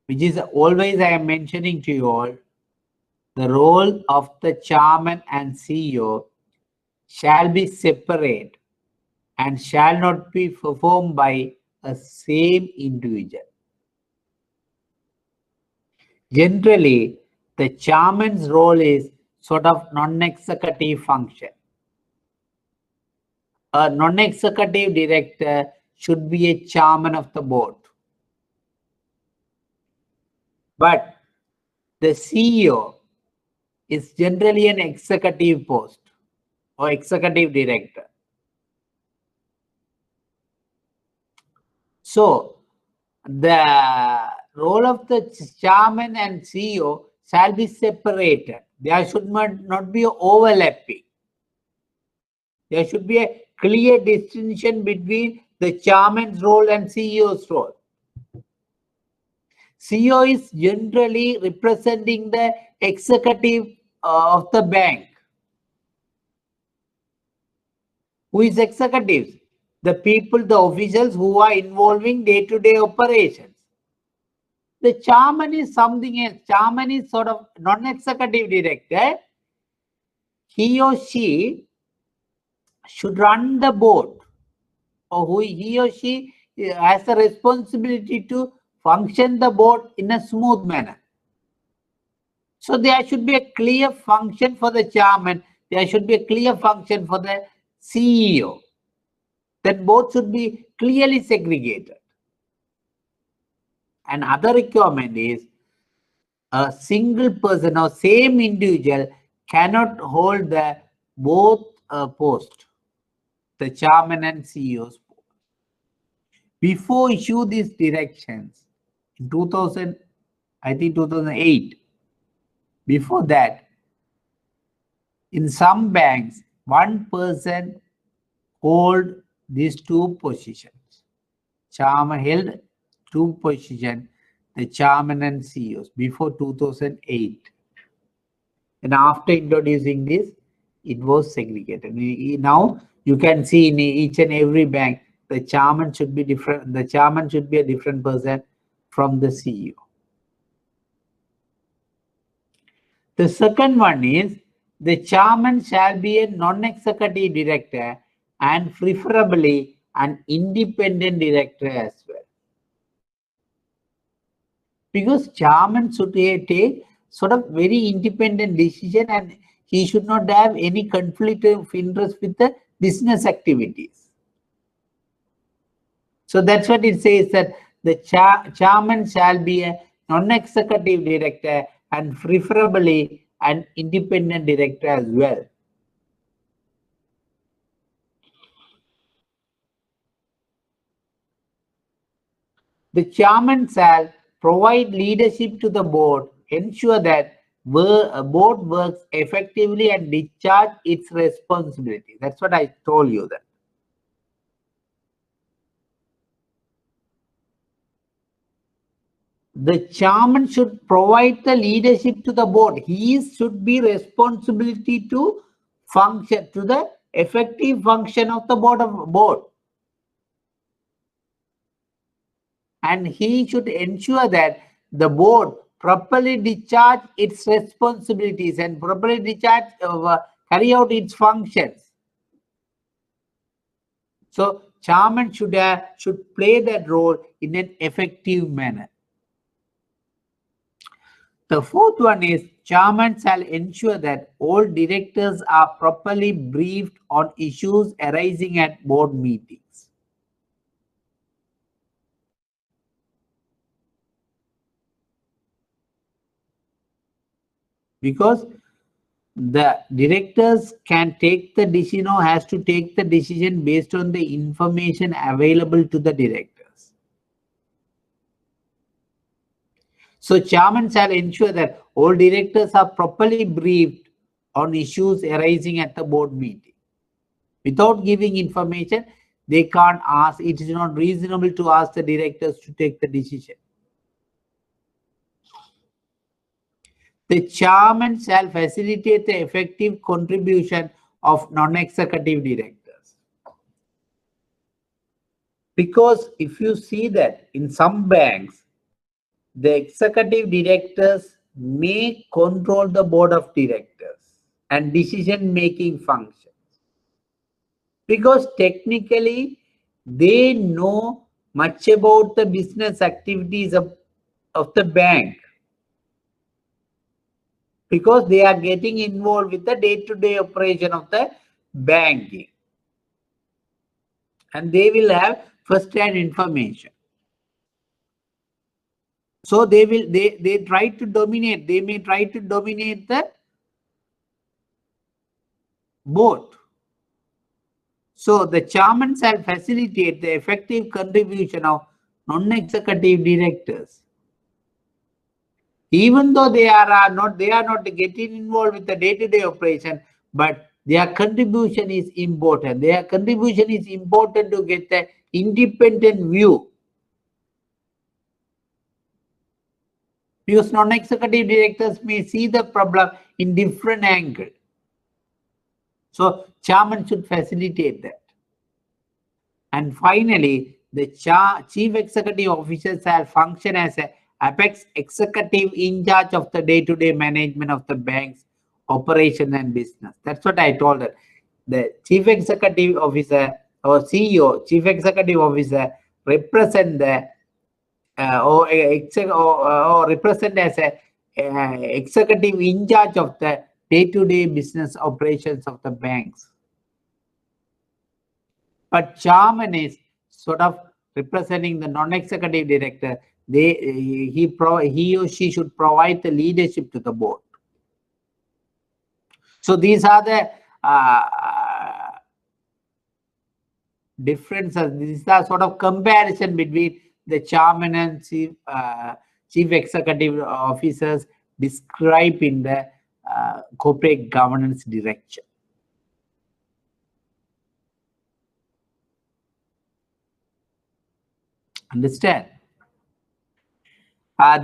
Speaker 1: which is always I am mentioning to you all, the role of the chairman and CEO shall be separate and shall not be performed by a same individual. Generally, the chairman's role is sort of non-executive function. A non-executive director should be a chairman of the board. But the CEO is generally an executive post or executive director. So the role of the chairman and CEO shall be separated. There should not be overlapping. There should be a clear distinction between the chairman's role and CEO's role. CEO is generally representing the executive of the bank. Who is executives? The people, the officials who are involving day-to-day operations. The chairman is something else. Chairman is sort of non-executive director. He or she should run the board, or he or she has a responsibility to function the board in a smooth manner. So there should be a clear function for the chairman. There should be a clear function for the CEO. Then both should be clearly segregated. Another requirement is a single person or same individual cannot hold the both post, the chairman and CEO's post. Before issue these directions in 2008, before that, in some banks, one person hold these two positions. Chairman held two positions, the chairman and CEOs, before 2008. And after introducing this, it was segregated. Now you can see in each and every bank, the chairman should be different. The chairman should be a different person from the CEO. The second one is, the chairman shall be a non-executive director and preferably an independent director as well. Because chairman should take sort of very independent decision and he should not have any conflict of interest with the business activities. So that's what it says, that the chairman shall be a non-executive director and preferably an independent director as well. The chairman shall provide leadership to the board, ensure that board works effectively and discharge its responsibility. That's what I told you that. The chairman should provide the leadership to the board. He should be responsibility to function, to the effective function of the board. And he should ensure that the board properly discharge its responsibilities and properly carry out its functions. So chairman should play that role in an effective manner. The fourth one is chairman shall ensure that all directors are properly briefed on issues arising at board meetings. Because the directors can take the decision or has to take the decision based on the information available to the directors. So chairman shall ensure that all directors are properly briefed on issues arising at the board meeting. Without giving information, they can't ask. It is not reasonable to ask the directors to take the decision. The chairman shall facilitate the effective contribution of non-executive directors. Because if you see that in some banks, the executive directors may control the board of directors and decision-making functions. Because technically, they know much about the business activities of the bank. Because they are getting involved with the day-to-day operation of the banking. And they will have first-hand information. So they try to dominate. They may try to dominate the board. So the chairman shall facilitate the effective contribution of non-executive directors. Even though they are not getting involved with the day-to-day operation, but their contribution is important. Their contribution is important to get the independent view. Because non-executive directors may see the problem in different angle. So chairman should facilitate that. And finally, the chief executive officer shall function as an apex executive in charge of the day-to-day management of the bank's operation and business. That's what I told her. The chief executive officer or CEO, chief executive officer, represent the or represent as a executive in charge of the day-to-day business operations of the banks. But chairman is sort of representing the non-executive director. He or she should provide the leadership to the board. So these are the differences. These are sort of comparison between the chairman and chief executive officers described in the corporate governance direction. Understand?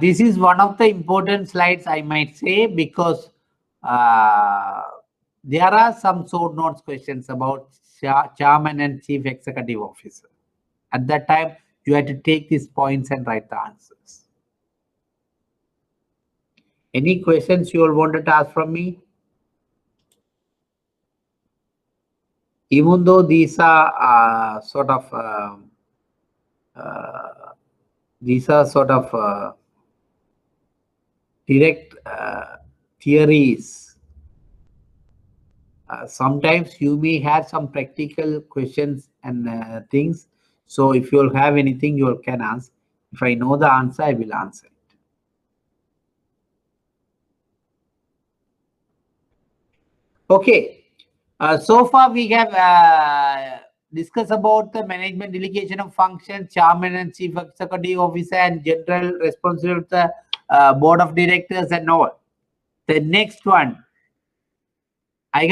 Speaker 1: This is one of the important slides, I might say, because there are some short notes questions about chairman and chief executive officer. At that time, you had to take these points and write the answers. Any questions you all wanted to ask from me? Even though these are sort of direct theories, sometimes you may have some practical questions and things. So if you all have anything, you all can ask. If I know the answer, I will answer it. Okay. So far we have discussed about the management delegation of functions, chairman and chief executive officer, and general responsibility of the board of directors and all. The next one, I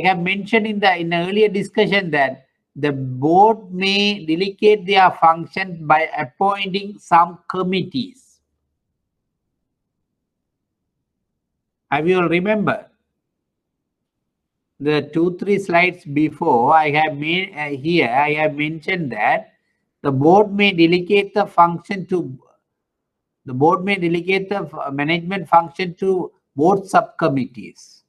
Speaker 1: have mentioned in the earlier discussion that the board may delegate their function by appointing some committees. Have you all remember? The 2-3 slides before, I have made here I have mentioned that the board may delegate the management function to board subcommittees.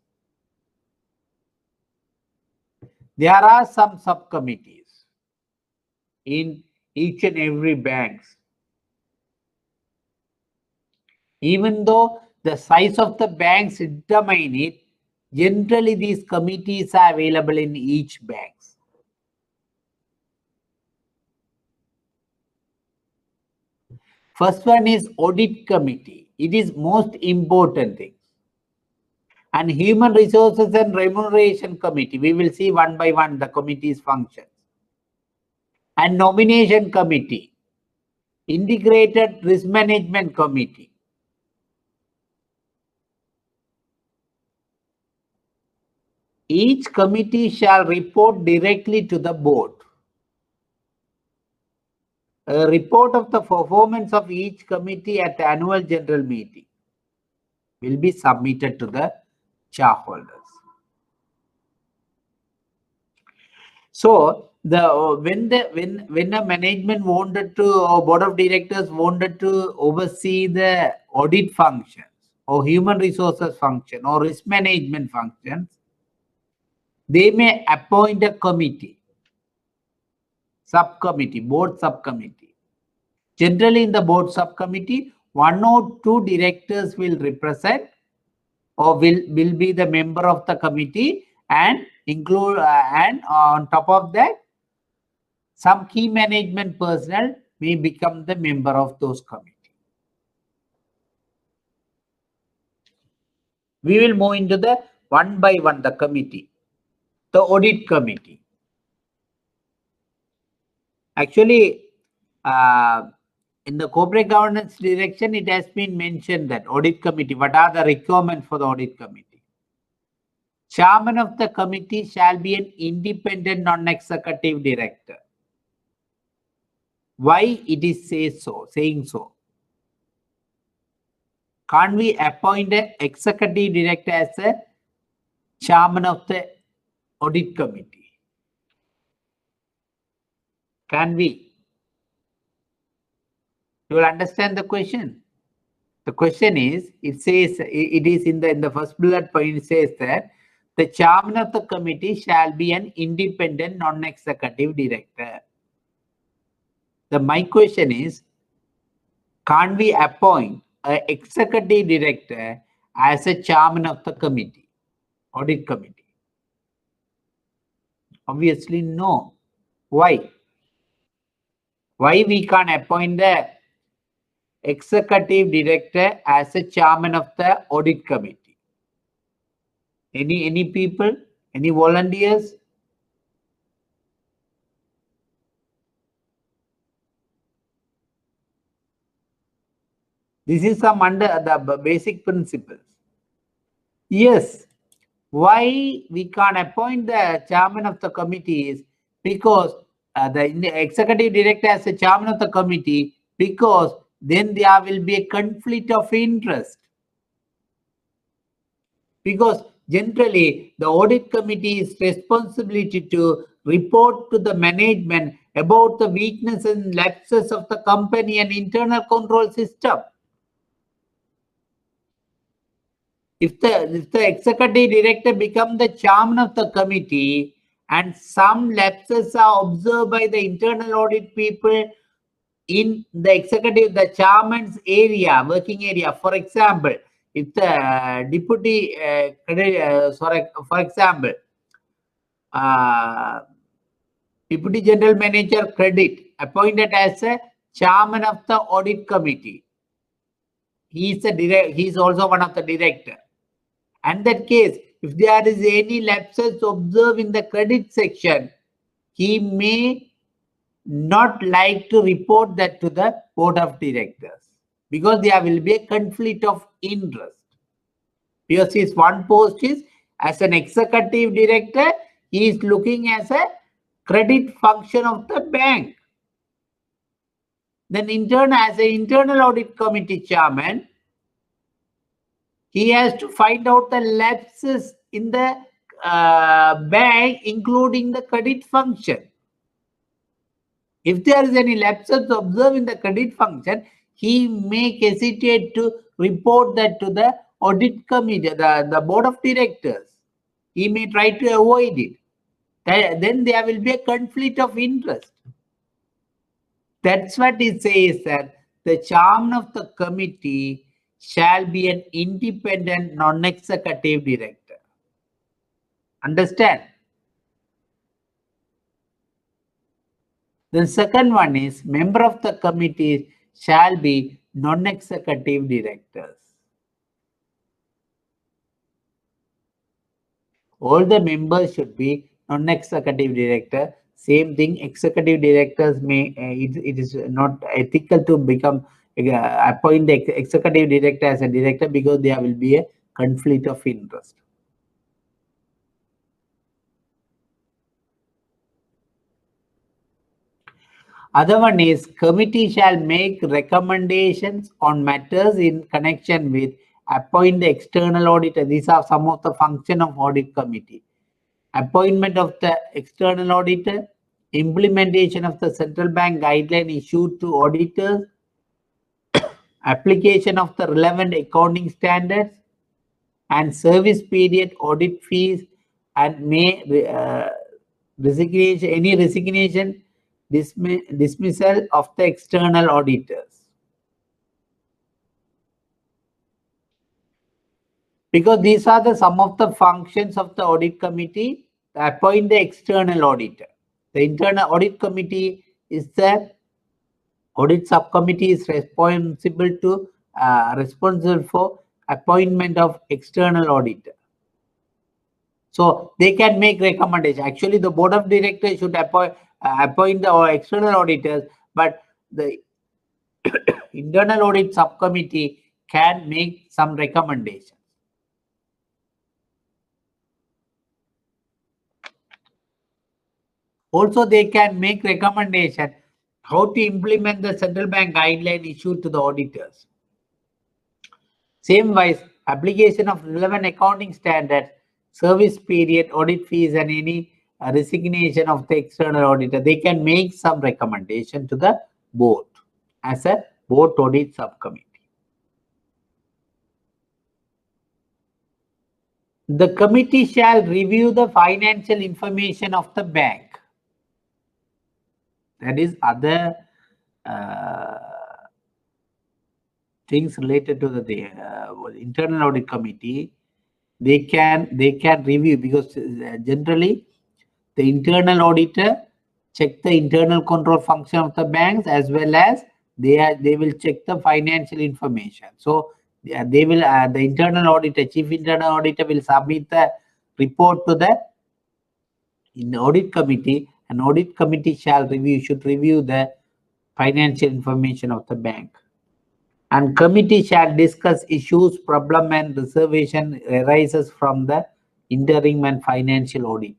Speaker 1: There are some subcommittees in each and every banks. Even though the size of the banks determine it, generally these committees are available in each bank. First one is audit committee. It is most important thing. And human resources and remuneration committee. We will see one by one the committee's functions. And nomination committee. Integrated risk management committee. Each committee shall report directly to the board. A report of the performance of each committee at the annual general meeting will be submitted to the shareholders. So when a management wanted to, or board of directors wanted to oversee the audit functions or human resources function or risk management functions, they may appoint a committee, subcommittee, board subcommittee. Generally in the board subcommittee, 1 or 2 directors will represent or will be the member of the committee, and include and on top of that, some key management personnel may become the member of those committees. We will move into the one by one, the committee. The audit committee. Actually, in the corporate governance direction, it has been mentioned that audit committee, what are the requirements for the audit committee? Chairman of the committee shall be an independent non-executive director. Why it is saying so? Can't we appoint an executive director as a chairman of the audit committee? Can we? You will understand the question. The question is, it says, it is in the first bullet point, it says that the chairman of the committee shall be an independent non-executive director. My question is, can't we appoint an executive director as a chairman of the committee, audit committee? Obviously, no. Why? Why we can't appoint the executive director as a chairman of the audit committee? Any people? Any volunteers? This is some under the basic principles. Yes. Why we can't appoint the chairman of the committee is because the executive director as a chairman of the committee, because then there will be a conflict of interest. Because generally the audit committee's responsibility to report to the management about the weaknesses and lapses of the company and internal control system. If the executive director becomes the chairman of the committee and some lapses are observed by the internal audit people in the chairman's area, working area, for example, if the deputy, for example, deputy general manager credit appointed as a chairman of the audit committee, he is also one of the director. And that case, if there is any lapses observed in the credit section, he may not like to report that to the board of directors because there will be a conflict of interest. Because his one post is as an executive director, he is looking as a credit function of the bank. Then as an internal audit committee chairman, he has to find out the lapses in the bank, including the credit function. If there is any lapses observed in the credit function, he may hesitate to report that to the audit committee, the board of directors. He may try to avoid it. Then there will be a conflict of interest. That's what it says, that the chairman of the committee shall be an independent non-executive director. Understand? The second one is member of the committee shall be non-executive directors. All the members should be non-executive director. Same thing, executive directors may, it is not ethical to become, appoint the executive director as a director, because there will be a conflict of interest. Other one is committee shall make recommendations on matters in connection with appoint the external auditor. These are some of the function of audit committee. Appointment of the external auditor, implementation of the central bank guideline issued to auditors, application of the relevant accounting standards, and service period audit fees, and may resignation, dismissal of the external auditors. Because these are some of the functions of the audit committee. Appoint the external auditor. The internal audit committee is the audit subcommittee is responsible for appointment of external auditor. So they can make recommendation. Actually, the board of directors should appoint the external auditors, but the internal audit subcommittee can make some recommendations. Also, they can make recommendation how to implement the central bank guideline issued to the auditors. Same wise, application of relevant accounting standards, service period, audit fees, and any resignation of the external auditor. They can make some recommendation to the board as a board audit subcommittee. The committee shall review the financial information of the bank. That is other things related to the internal audit committee. They can review, because generally the internal auditor check the internal control function of the banks, as well as they will check the financial information. So they will the internal auditor, chief internal auditor, will submit the report to the audit committee, and audit committee should review the financial information of the bank. And committee shall discuss issues, problem, and reservation arises from the interim and financial audit.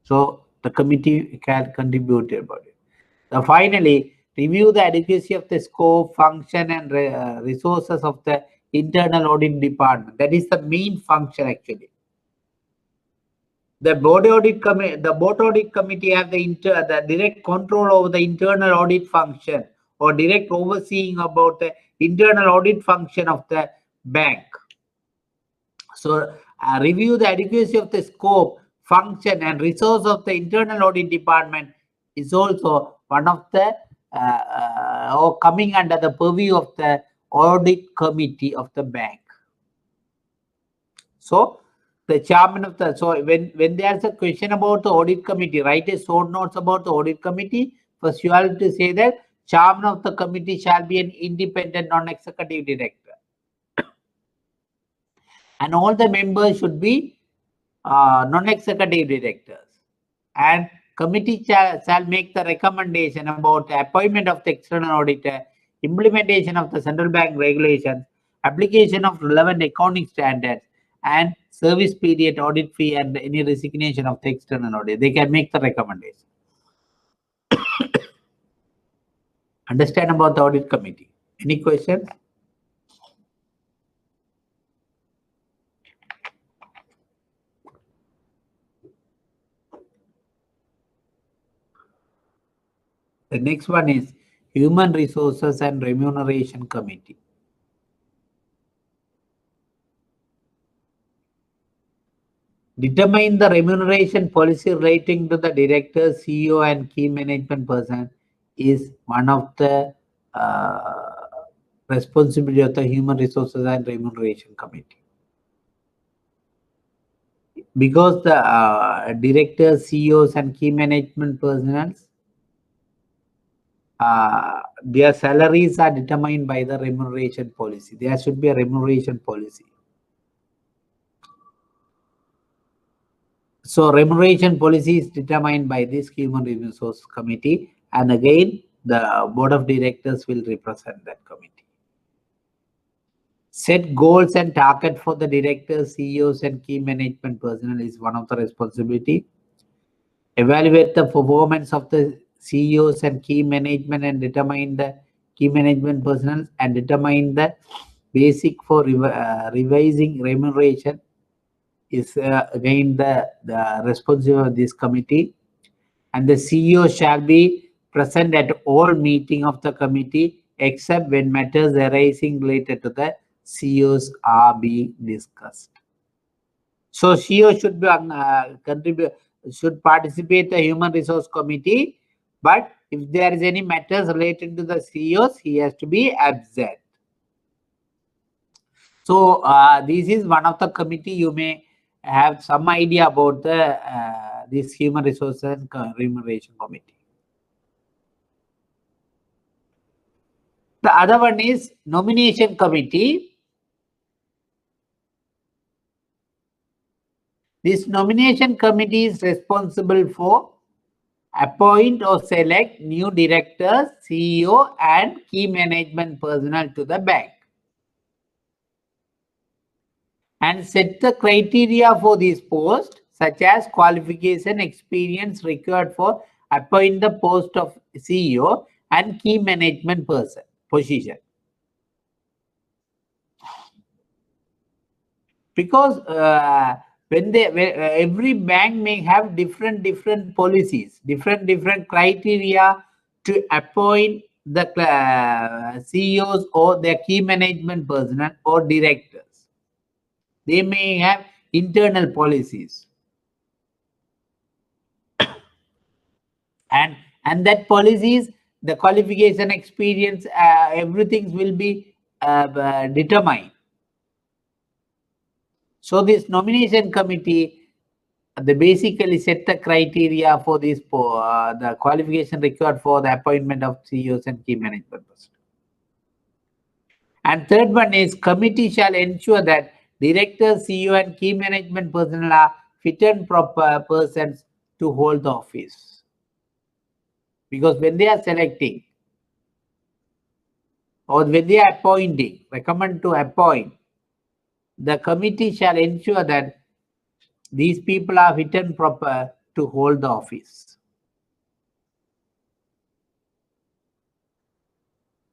Speaker 1: So the committee can contribute about it. Finally, review the adequacy of the scope, function, and resources of the internal audit department. That is the main function actually. The board audit committee have the direct control over the internal audit function, or direct overseeing about the internal audit function of the bank. So review the adequacy of the scope, function, and resource of the internal audit department is also one of the or coming under the purview of the audit committee of the bank. So the chairman of the, so when there's a question about the audit committee, write a short notes about the audit committee. First, you have to say that chairman of the committee shall be an independent non-executive director, and all the members should be non-executive directors. And committee shall make the recommendation about the appointment of the external auditor, implementation of the central bank regulations, application of relevant accounting standards, and service period, audit fee, and any resignation of the external audit. They can make the recommendation. Understand about the audit committee? Any questions? The next one is Human Resources and Remuneration Committee. Determine the remuneration policy relating to the director, CEO, and key management person is one of the responsibility of the Human Resources and Remuneration Committee. Because the directors, CEOs, and key management personnel, their salaries are determined by the remuneration policy. There should be a remuneration policy. So remuneration policy is determined by this Human Resources Committee, and again the board of directors will represent that committee. Set goals and target for the directors, CEOs, and key management personnel is one of the responsibility. Evaluate the performance of the CEOs and key management and determine the key management personnel and determine the basic for revising remuneration is again the responsibility of this committee. And the CEO shall be present at all meetings of the committee except when matters arising related to the CEOs are being discussed. So CEO should be should participate the Human Resource Committee, but if there is any matters related to the CEOs, he has to be absent. So this is one of the committee. You may have some idea about the this Human Resources and Remuneration Committee. The other one is Nomination Committee. This Nomination Committee is responsible for appoint or select new directors, CEO, and key management personnel to the bank, and set the criteria for this post, such as qualification, experience required for appoint the post of CEO and key management position. Because every bank may have different policies, different criteria to appoint the CEOs or their key management personnel or directors. They may have internal policies, and that policies, the qualification, experience, everything will be determined. So this nomination committee, they basically set the criteria for this the qualification required for the appointment of CEOs and key management personnel. And third one is committee shall ensure that directors, CEO, and key management personnel are fit and proper persons to hold the office. Because when they are selecting or when they are appointing, recommend to appoint, the committee shall ensure that these people are fit and proper to hold the office.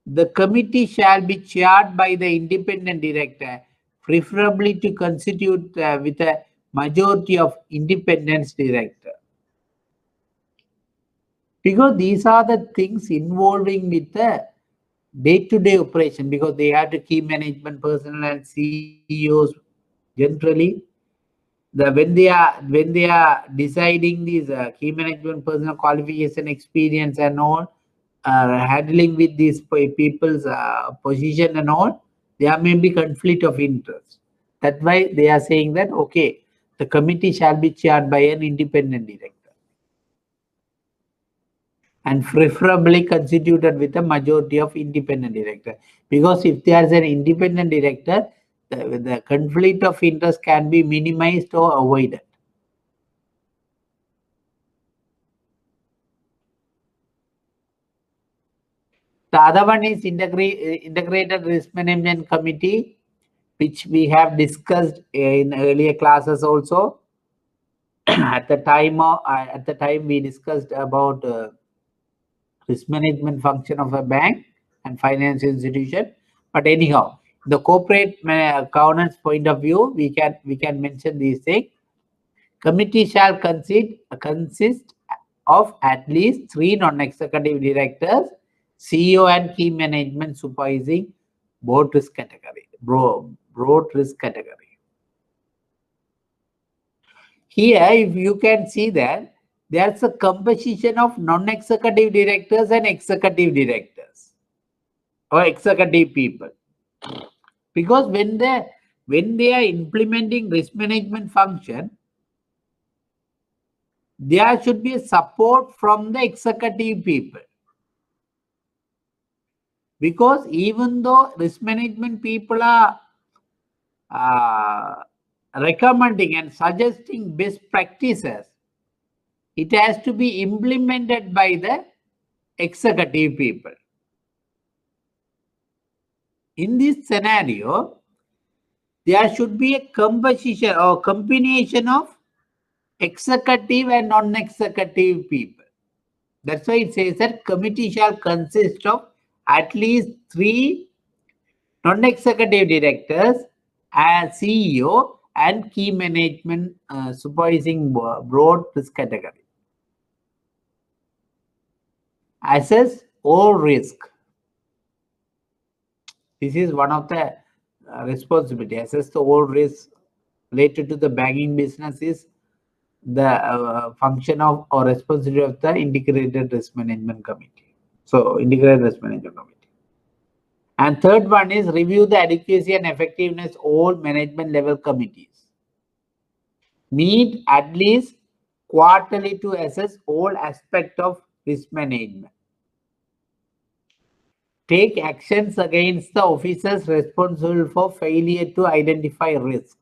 Speaker 1: The committee shall be chaired by the independent director, preferably to constitute with a majority of independent director. Because these are the things involving with the day-to-day operation, because they have to keep management personnel and CEOs generally. When they are deciding these key management personnel qualification, experience, and all, handling with these people's position and all, there may be conflict of interest. That's why they are saying that, okay, the committee shall be chaired by an independent director and preferably constituted with a majority of independent director. Because if there is an independent director, the conflict of interest can be minimized or avoided. The other one is Integrated Risk Management Committee, which we have discussed in earlier classes also. At the time we discussed about risk management function of a bank and financial institution. But anyhow, the corporate governance point of view, we can mention these things. Committee shall consist of at least 3 non-executive directors, CEO and key management supervising broad risk category. Here, if you can see that there's a composition of non-executive directors and executive directors or executive people. Because when they are implementing risk management function, there should be support from the executive people. Because even though risk management people are recommending and suggesting best practices, it has to be implemented by the executive people. In this scenario, there should be a composition or combination of executive and non-executive people. That's why it says that committee shall consist of at least 3 non-executive directors, as CEO and key management supervising broad risk category. Assess all risk. This is one of the responsibility. Assess the all risk related to the banking business is the function of or responsibility of the Integrated Risk Management Committee. So, Integrated Risk Management Committee. And third one is review the adequacy and effectiveness all management level committees. Meet at least quarterly to assess all aspects of risk management. Take actions against the officers responsible for failure to identify risk.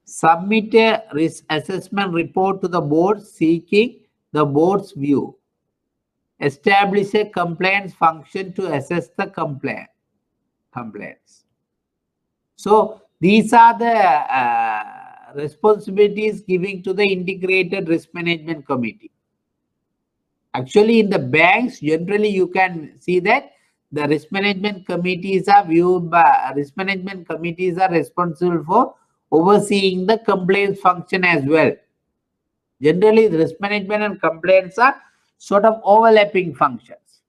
Speaker 1: Submit a risk assessment report to the board seeking the board's view. Establish a compliance function to assess the compliance. So these are the responsibilities given to the Integrated Risk Management Committee. Actually, in the banks, generally you can see that the risk management committees are responsible for overseeing the compliance function as well. Generally, the risk management and compliance are sort of overlapping functions.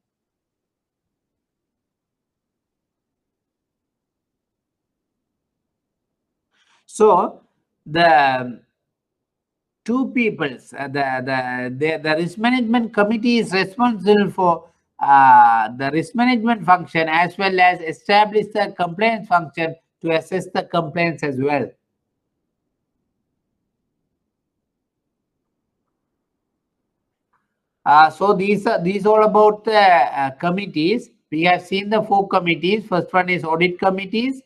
Speaker 1: So the two peoples, the risk management committee is responsible for the risk management function as well as establish the compliance function to assess the compliance as well. So these all about the committees. We have seen the 4 committees. First one is audit committees.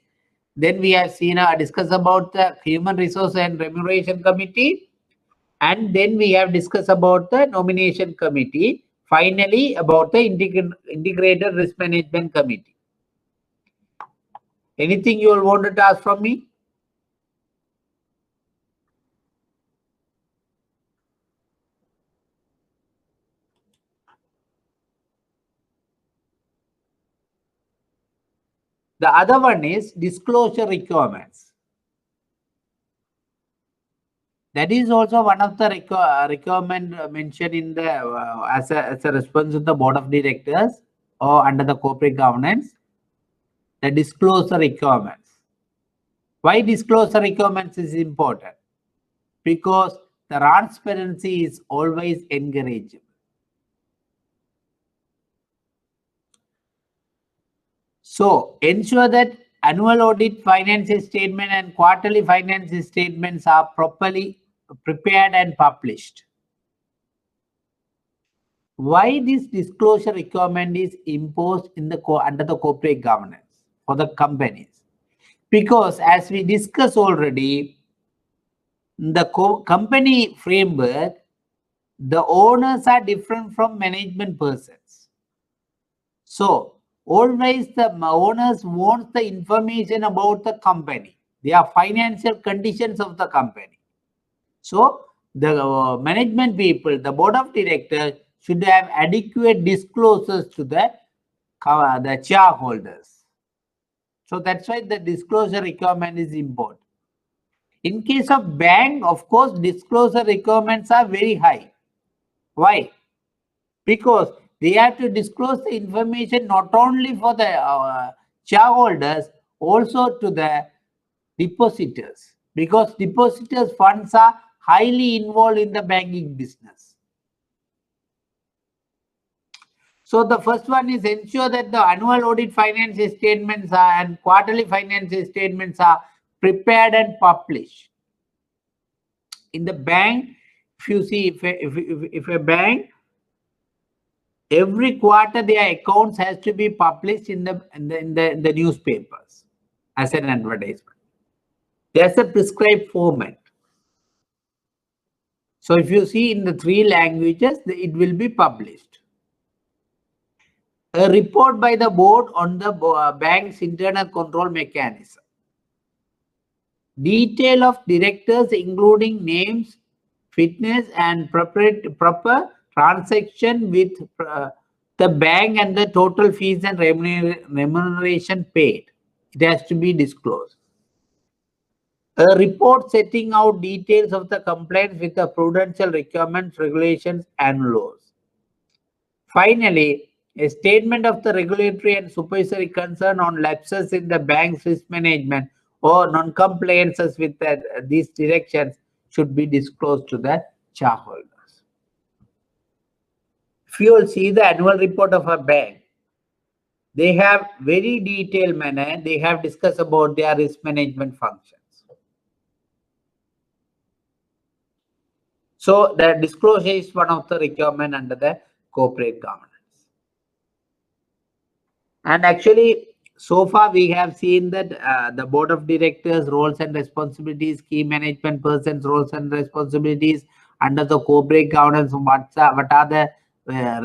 Speaker 1: Then we have seen discuss about the human resource and remuneration committee. And then we have discussed about the nomination committee. Finally, about the integrated risk management committee. Anything you all wanted to ask from me? The other one is disclosure requirements. That is also one of the requirement mentioned in the as a response of the board of directors or under the corporate governance. The disclosure requirements. Why disclosure requirements is important? Because the transparency is always encouraged. So ensure that annual audit financial statement and quarterly financial statements are properly prepared and published. Why this disclosure requirement is imposed in the under the corporate governance for the companies? Because as we discussed already, the company framework, the owners are different from management persons. So always the owners want the information about the company, their financial conditions of the company. So the management people, the board of directors should have adequate disclosures to the shareholders. So that's why the disclosure requirement is important. In case of bank, of course, disclosure requirements are very high. Why? Because they have to disclose the information not only for the shareholders, also to the depositors, because depositors' funds are highly involved in the banking business. So the first one is ensure that the annual audit financial statements and quarterly financial statements are prepared and published. In the bank, if you see, if a bank, every quarter their accounts has to be published in the newspapers as an advertisement. There's a prescribed format. So if you see in the 3 languages, it will be published. A report by the board on the bank's internal control mechanism. Detail of directors including names, fitness and proper transaction with the bank and the total fees and remuneration paid. It has to be disclosed. A report setting out details of the compliance with the prudential requirements, regulations and laws. Finally, a statement of the regulatory and supervisory concern on lapses in the bank's risk management or non-compliances with these directions should be disclosed to the shareholders. If you will see the annual report of a bank, they have very detailed manner, they have discussed about their risk management functions. So the disclosure is one of the requirements under the corporate governance. And actually, so far we have seen that the board of directors roles and responsibilities, key management persons roles and responsibilities under the corporate governance, what are the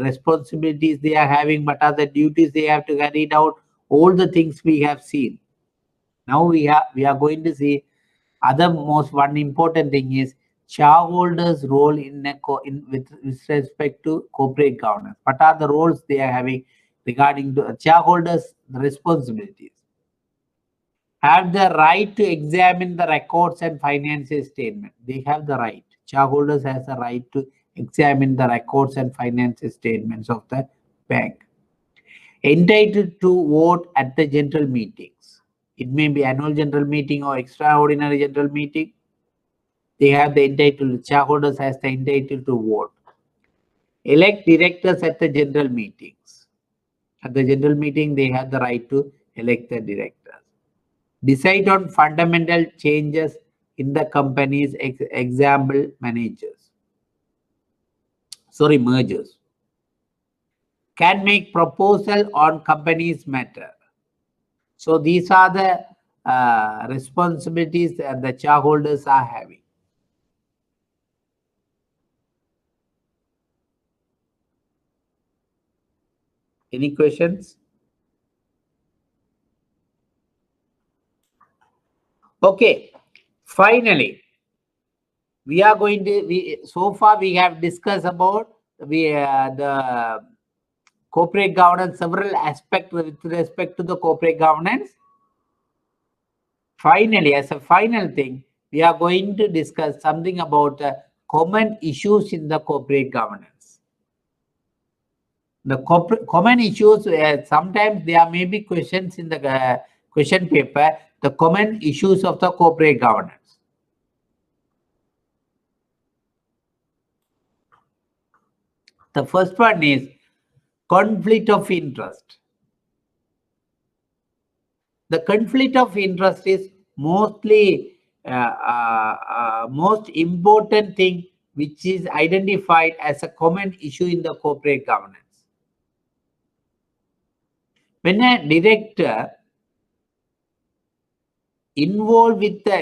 Speaker 1: responsibilities they are having, what are the duties they have to carry out, all the things we have seen. Now we are going to see other one important thing is shareholders' role with respect to corporate governance. What are the roles they are having regarding to shareholders' responsibilities? Have the right to examine the records and financial statement. They have the right. Shareholders has the right to examine the records and financial statements of the bank. Entitled to vote at the general meetings. It may be annual general meeting or extraordinary general meeting. They have the entitled, shareholders has the entitled to vote. Elect directors at the general meetings. At the general meeting, they have the right to elect the directors. Decide on fundamental changes in the company's example mergers. Can make proposal on company's matter. So these are the responsibilities that the shareholders are having. Any questions? Okay, finally, we are going to, so far we have discussed about the corporate governance, several aspects with respect to the corporate governance. Finally, as a final thing, we are going to discuss something about common issues in the corporate governance. The common issues, sometimes there may be questions in the question paper, the common issues of the corporate governance. The first one is conflict of interest. The conflict of interest is mostly most important thing which is identified as a common issue in the corporate governance. When a director involved with the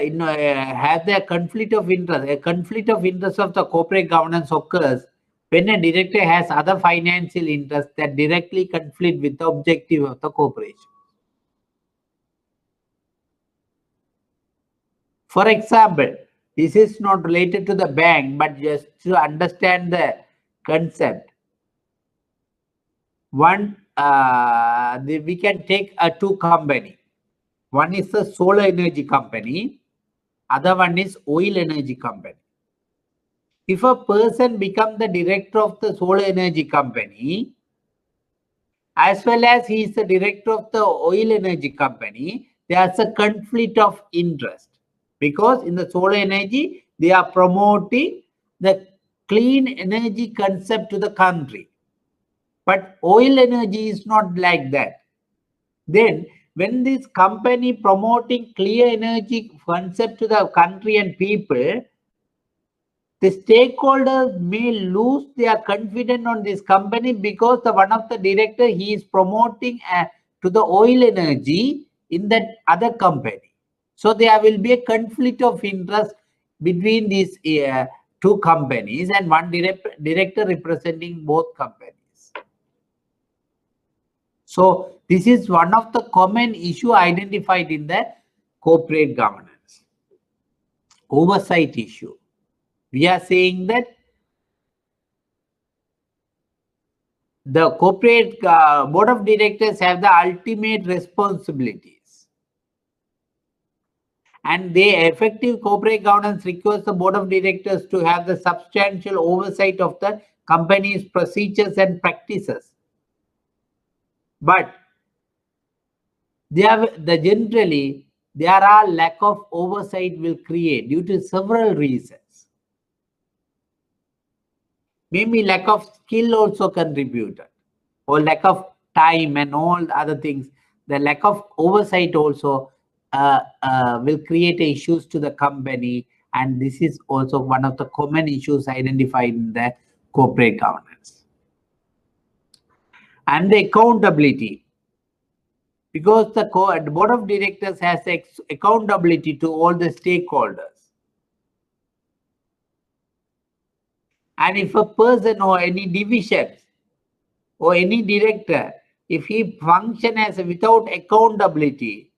Speaker 1: has a conflict of interest, a conflict of interest of the corporate governance occurs when a director has other financial interests that directly conflict with the objective of the corporation. For example, this is not related to the bank, but just to understand the concept. One, we can take two company. One is a solar energy company, other one is oil energy company. If a person becomes the director of the solar energy company, as well as he is the director of the oil energy company, there's a conflict of interest. Because in the solar energy, they are promoting the clean energy concept to the country. But oil energy is not like that. Then when this company promoting clear energy concept to the country and people, the stakeholders may lose their confidence on this company because the one of the director he is promoting to the oil energy in that other company. So there will be a conflict of interest between these two companies and one director representing both companies. So this is one of the common issue identified in the corporate governance. Oversight issue. We are saying that the corporate board of directors have the ultimate responsibilities. And the effective corporate governance requires the board of directors to have the substantial oversight of the company's procedures and practices. But generally, there are lack of oversight will create due to several reasons. Maybe lack of skill also contributed, or lack of time and all other things. The lack of oversight also will create issues to the company, and this is also one of the common issues identified in the corporate governance. And the accountability, because the board of directors has accountability to all the stakeholders. And if a person or any division or any director, if he functions as without accountability,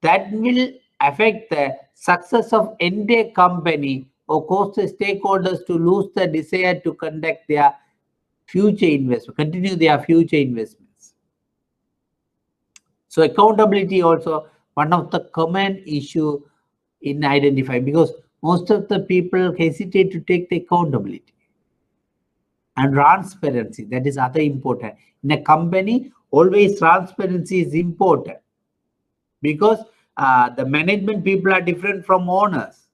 Speaker 1: that will affect the success of entire company or cause the stakeholders to lose the desire to conduct their future investment, continue their future investments. So accountability also one of the common issue in identifying, because most of the people hesitate to take the accountability. And transparency, that is other important. In a company, always transparency is important, because the management people are different from owners.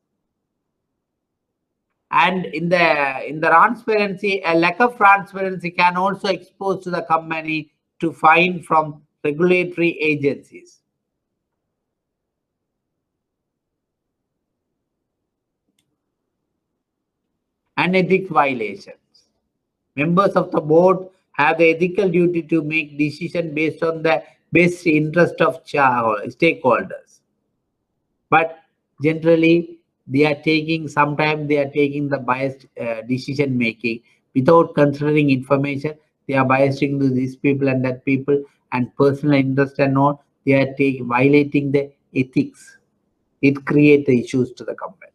Speaker 1: And in the transparency, a lack of transparency can also expose to the company to fine from regulatory agencies. And ethics violations. Members of the board have the ethical duty to make decisions based on the best interest of stakeholders. But generally, sometimes they are taking the biased decision making without considering information. They are biasing to these people and that people and personal interest and all. They are violating the ethics. It creates the issues to the company.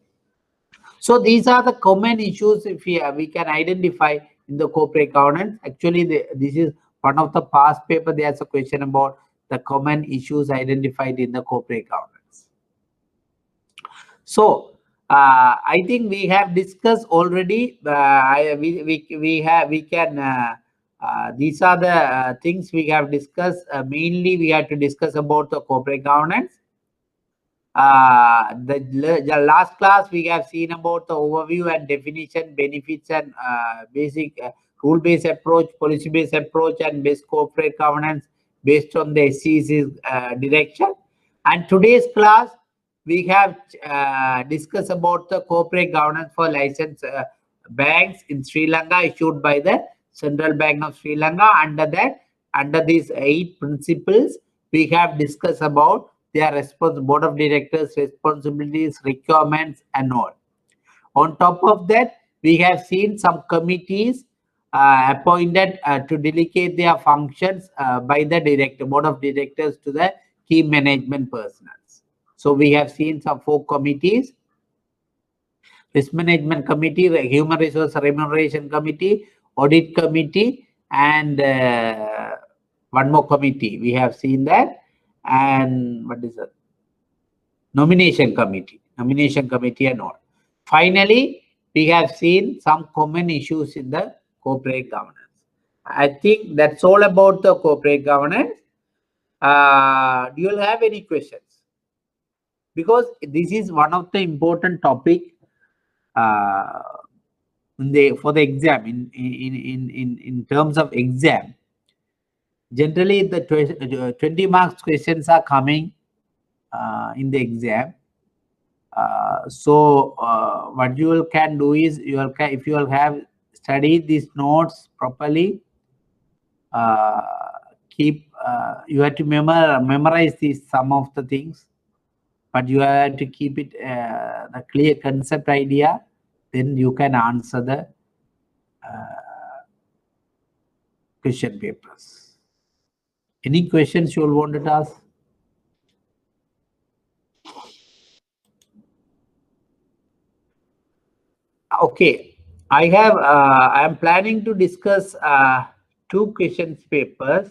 Speaker 1: So these are the common issues if we can identify in the corporate governance. Actually, this is one of the past paper. There's a question about the common issues identified in the corporate governance. So I think we have discussed already. These are the things we have discussed. Mainly, we have to discuss about the corporate governance. The last class we have seen about the overview and definition, benefits and basic rule-based approach, policy-based approach, and best corporate governance based on the SEC's direction. And today's class we have discussed about the corporate governance for licensed banks in Sri Lanka issued by the Central Bank of Sri Lanka. Under these 8 principles, we have discussed about their board of directors responsibilities, requirements, and all. On top of that, we have seen some committees appointed to delegate their functions by the board of directors to the key management personnel. So we have seen some 4 committees: Risk Management Committee, Human Resource Remuneration Committee, Audit Committee, and one more committee. We have seen that. And what is that? Nomination Committee and all. Finally, we have seen some common issues in the corporate governance. I think that's all about the corporate governance. Do you all have any questions? Because this is one of the important topic for the exam in terms of exam. Generally, the 20 marks questions are coming in the exam. So what you all can do is if you all have studied these notes properly, you have to memorize some of the things, but you have to keep it the clear concept idea. Then you can answer the question papers. Any questions you all wanted to ask? Okay, I am planning to discuss 2 questions papers.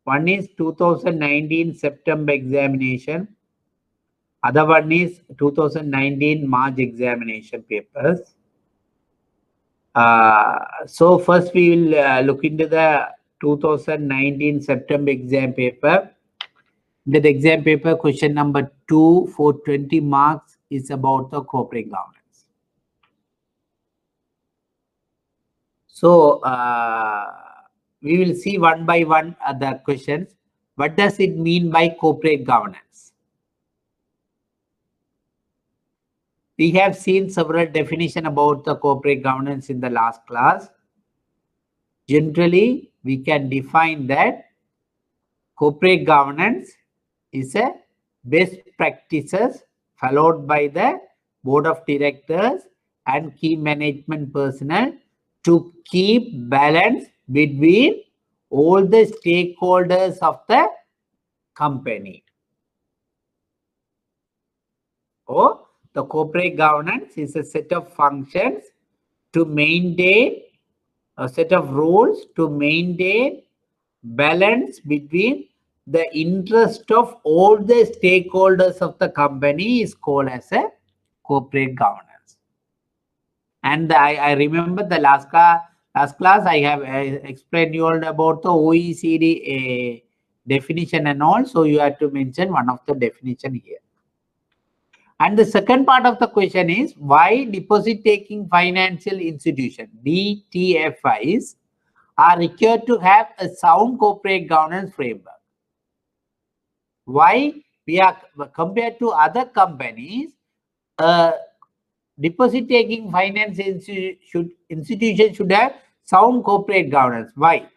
Speaker 1: One is 2019 September examination. Other one is 2019 March examination papers. So first we will look into the 2019 September exam paper. That exam paper question number 2 for 20 marks is about the corporate governance. So we will see one by one the questions. What does it mean by corporate governance? We have seen several definitions about the corporate governance in the last class. Generally, we can define that corporate governance is a best practices followed by the board of directors and key management personnel to keep balance between all the stakeholders of the company. Or the corporate governance is a set of functions to maintain a set of rules to maintain balance between the interest of all the stakeholders of the company is called as a corporate governance. And I remember the last class I have explained you all about the OECD definition and all. So you have to mention one of the definition here. And the second part of the question is why deposit-taking financial institution DTFIs are required to have a sound corporate governance framework. Why we are compared to other companies, deposit-taking finance institution should have sound corporate governance. Why?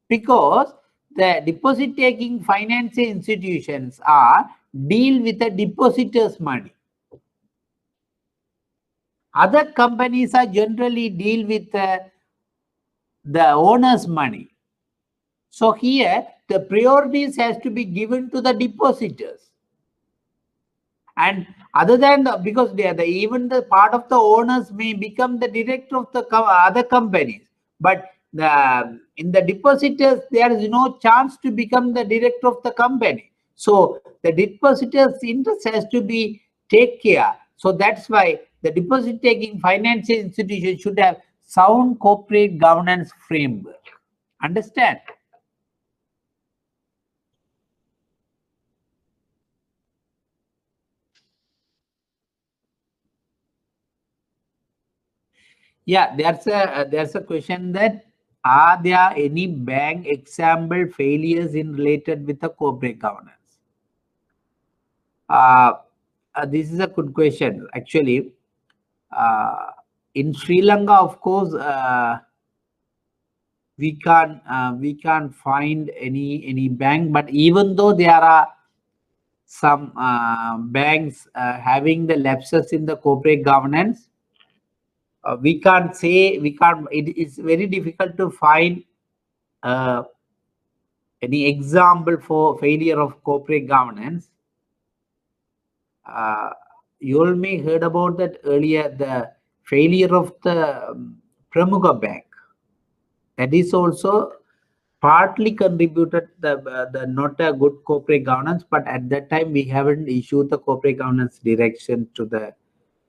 Speaker 1: Because the deposit-taking financial institutions deal with the depositors' money. Other companies are generally deal with the owner's money. So here the priorities has to be given to the depositors. And other than because even the part of the owners may become the director of the other companies, but in the depositors there is no chance to become the director of the company. So the depositors' interest has to be take care. So that's why the deposit-taking financial institution should have sound corporate governance framework. Understand? Yeah, there's a question that are there any bank example failures in related with the corporate governance? This is a good question. Actually, in Sri Lanka, of course, we can't find any bank. But even though there are some banks having the lapses in the corporate governance. We can't say, it is very difficult to find any example for failure of corporate governance. You all may heard about that earlier, the failure of the Pramukha Bank. That is also partly contributed the not a good corporate governance, but at that time we haven't issued the corporate governance direction to the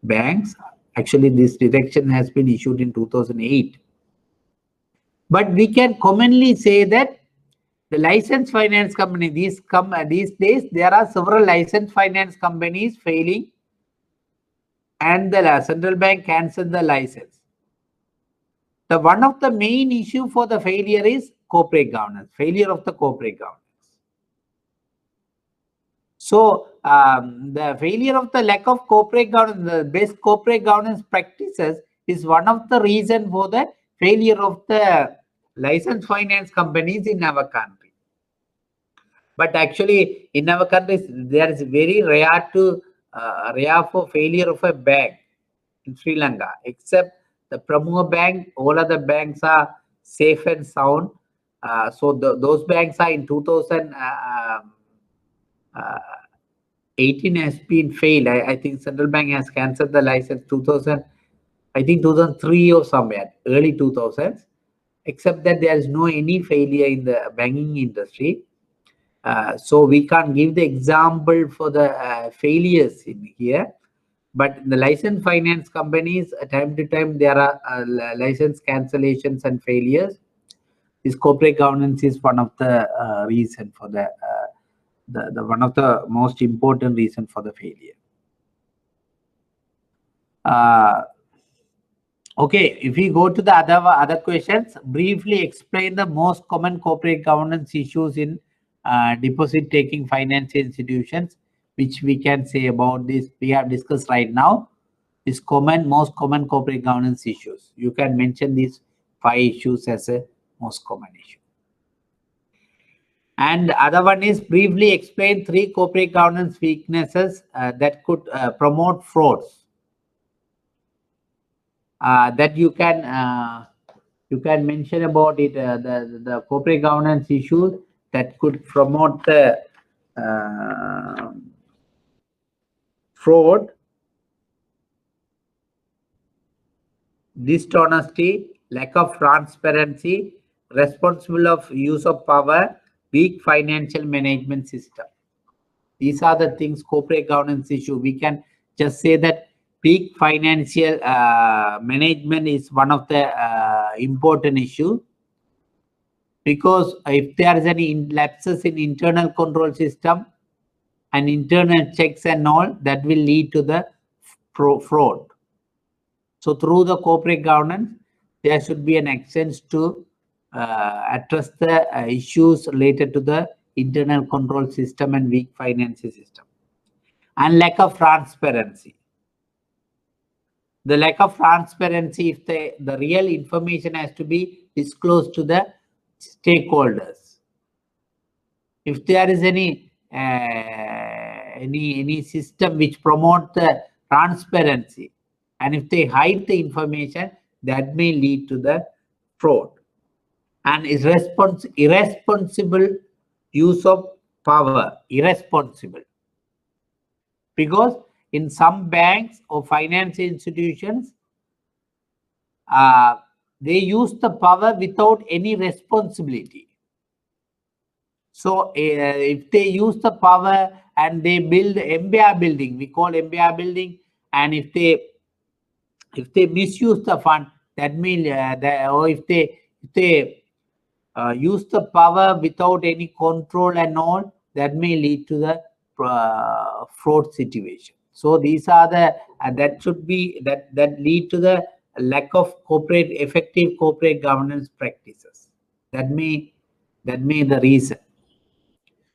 Speaker 1: banks. Actually, this direction has been issued in 2008. But we can commonly say that the licensed finance company, these days, there are several licensed finance companies failing, and the central bank cancelled the license. The one of the main issue for the failure is corporate governance, failure of the corporate governance. So the failure of the lack of corporate governance, the best corporate governance practices is one of the reasons for the failure of the licensed finance companies in our country. But actually, in our countries, there is very rare for failure of a bank in Sri Lanka, except the Pramukha Bank. All other banks are safe and sound. So those banks are in 2018 has been failed. I think Central Bank has cancelled the license 2003 or somewhere, early 2000s. Except that there is no any failure in the banking industry. So we can't give the example for the failures in here. But in the licensed finance companies, time to time, there are license cancellations and failures. This corporate governance is one of the reason for the one of the most important reason for the failure. Okay, if we go to the other questions, briefly explain the most common corporate governance issues in deposit taking financial institutions, which we can say about this. We have discussed right now is most common corporate governance issues. You can mention these 5 issues as a most common issue. And the other one is briefly explain 3 corporate governance weaknesses that could promote frauds. That you can mention about it, the corporate governance issues that could promote the fraud, dishonesty, lack of transparency, responsible of use of power, weak financial management system. These are the things, corporate governance issue. We can just say that weak financial management is one of the important issue, because if there is any lapses in internal control system and internal checks and all, that will lead to the fraud. So through the corporate governance, there should be an action to address the issues related to the internal control system and weak financial system. And lack of transparency. The lack of transparency, if the real information has to be disclosed to the stakeholders. If there is any system which promotes the transparency, and if they hide the information, that may lead to the fraud. And irresponsible use of power, irresponsible. Because in some banks or financial institutions, they use the power without any responsibility. So if they use the power and they build MBR building, we call MBR building, and if they misuse the fund, that means or if they use the power without any control and all, that may lead to the fraud situation. So these are the that should be that lead to the lack of effective corporate governance practices. That may the reason.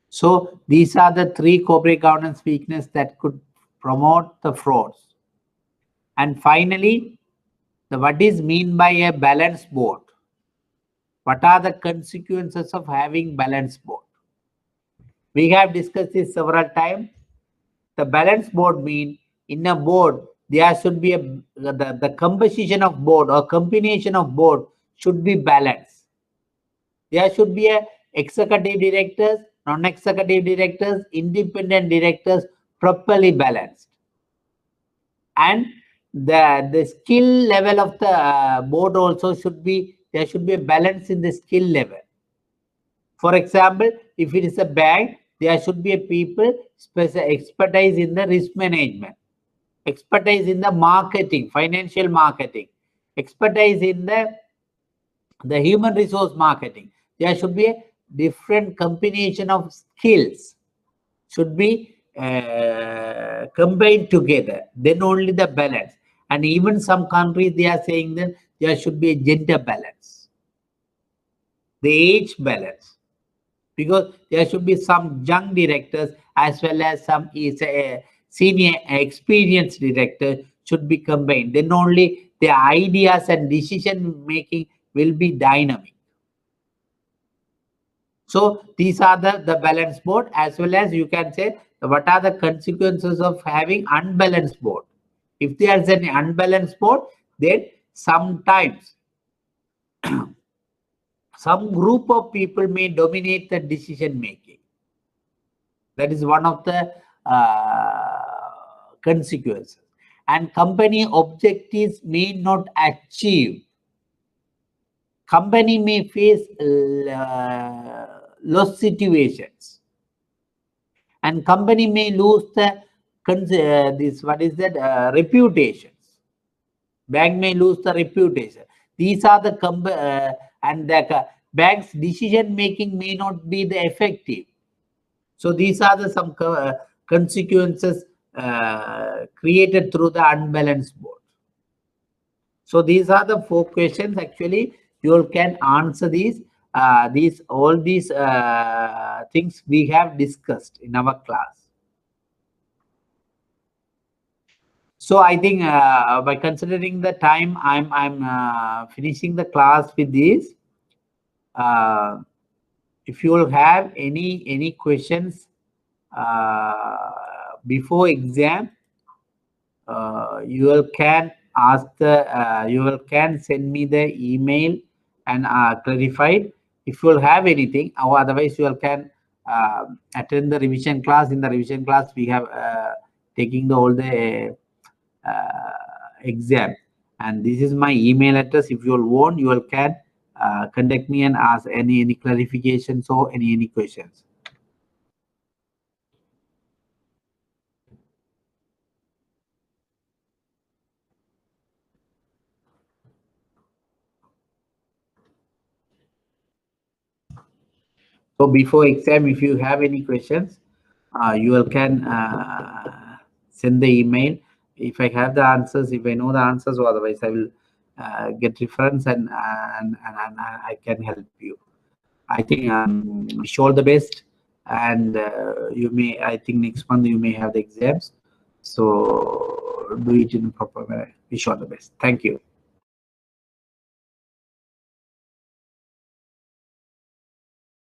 Speaker 1: So these are the 3 corporate governance weaknesses that could promote the frauds. And finally, what is mean by a balanced board? What are the consequences of having balanced board? We have discussed this several times. The balance board mean in a board there should be the composition of board or combination of board should be balanced. There should be a executive directors, non-executive directors, independent directors, properly balanced. And the skill level of the board also should be, there should be a balance in the skill level. For example, if it is a bank, there should be a people expertise in the risk management, expertise in the marketing, financial marketing, expertise in the human resource marketing. There should be a different combination of skills should be combined together, then only the balance. And even some countries, they are saying that there should be a gender balance, the age balance, because there should be some young directors as well as some senior experienced director should be combined. Then only the ideas and decision making will be dynamic. So these are the balanced board, as well as you can say what are the consequences of having unbalanced board. If there is an unbalanced board, then sometimes some group of people may dominate the decision making. That is one of the consequences. And company objectives may not achieve. Company may face loss situations, and company may lose the reputations. Bank may lose the reputation. These are the and the bank's decision making may not be the effective. So these are the some consequences created through the unbalanced board. So these are the 4 questions. Actually, you can answer these. All these things we have discussed in our class. So I think by considering the time, I'm finishing the class with this. If you will have any questions before exam, you will can ask you can send me the email and clarify if you will have anything, or otherwise you can attend the revision class. In the revision class, we have taking all the exam, and this is my email address. If you want, you can contact me and ask any clarifications or any questions. So before exam, if you have any questions, you can send the email. If I have the answers, if I know the answers, or otherwise I will get reference and I can help you. I think wish you all the best, and you may, I think next month you may have the exams, so do it in a proper way. Wish you all the best. Thank you.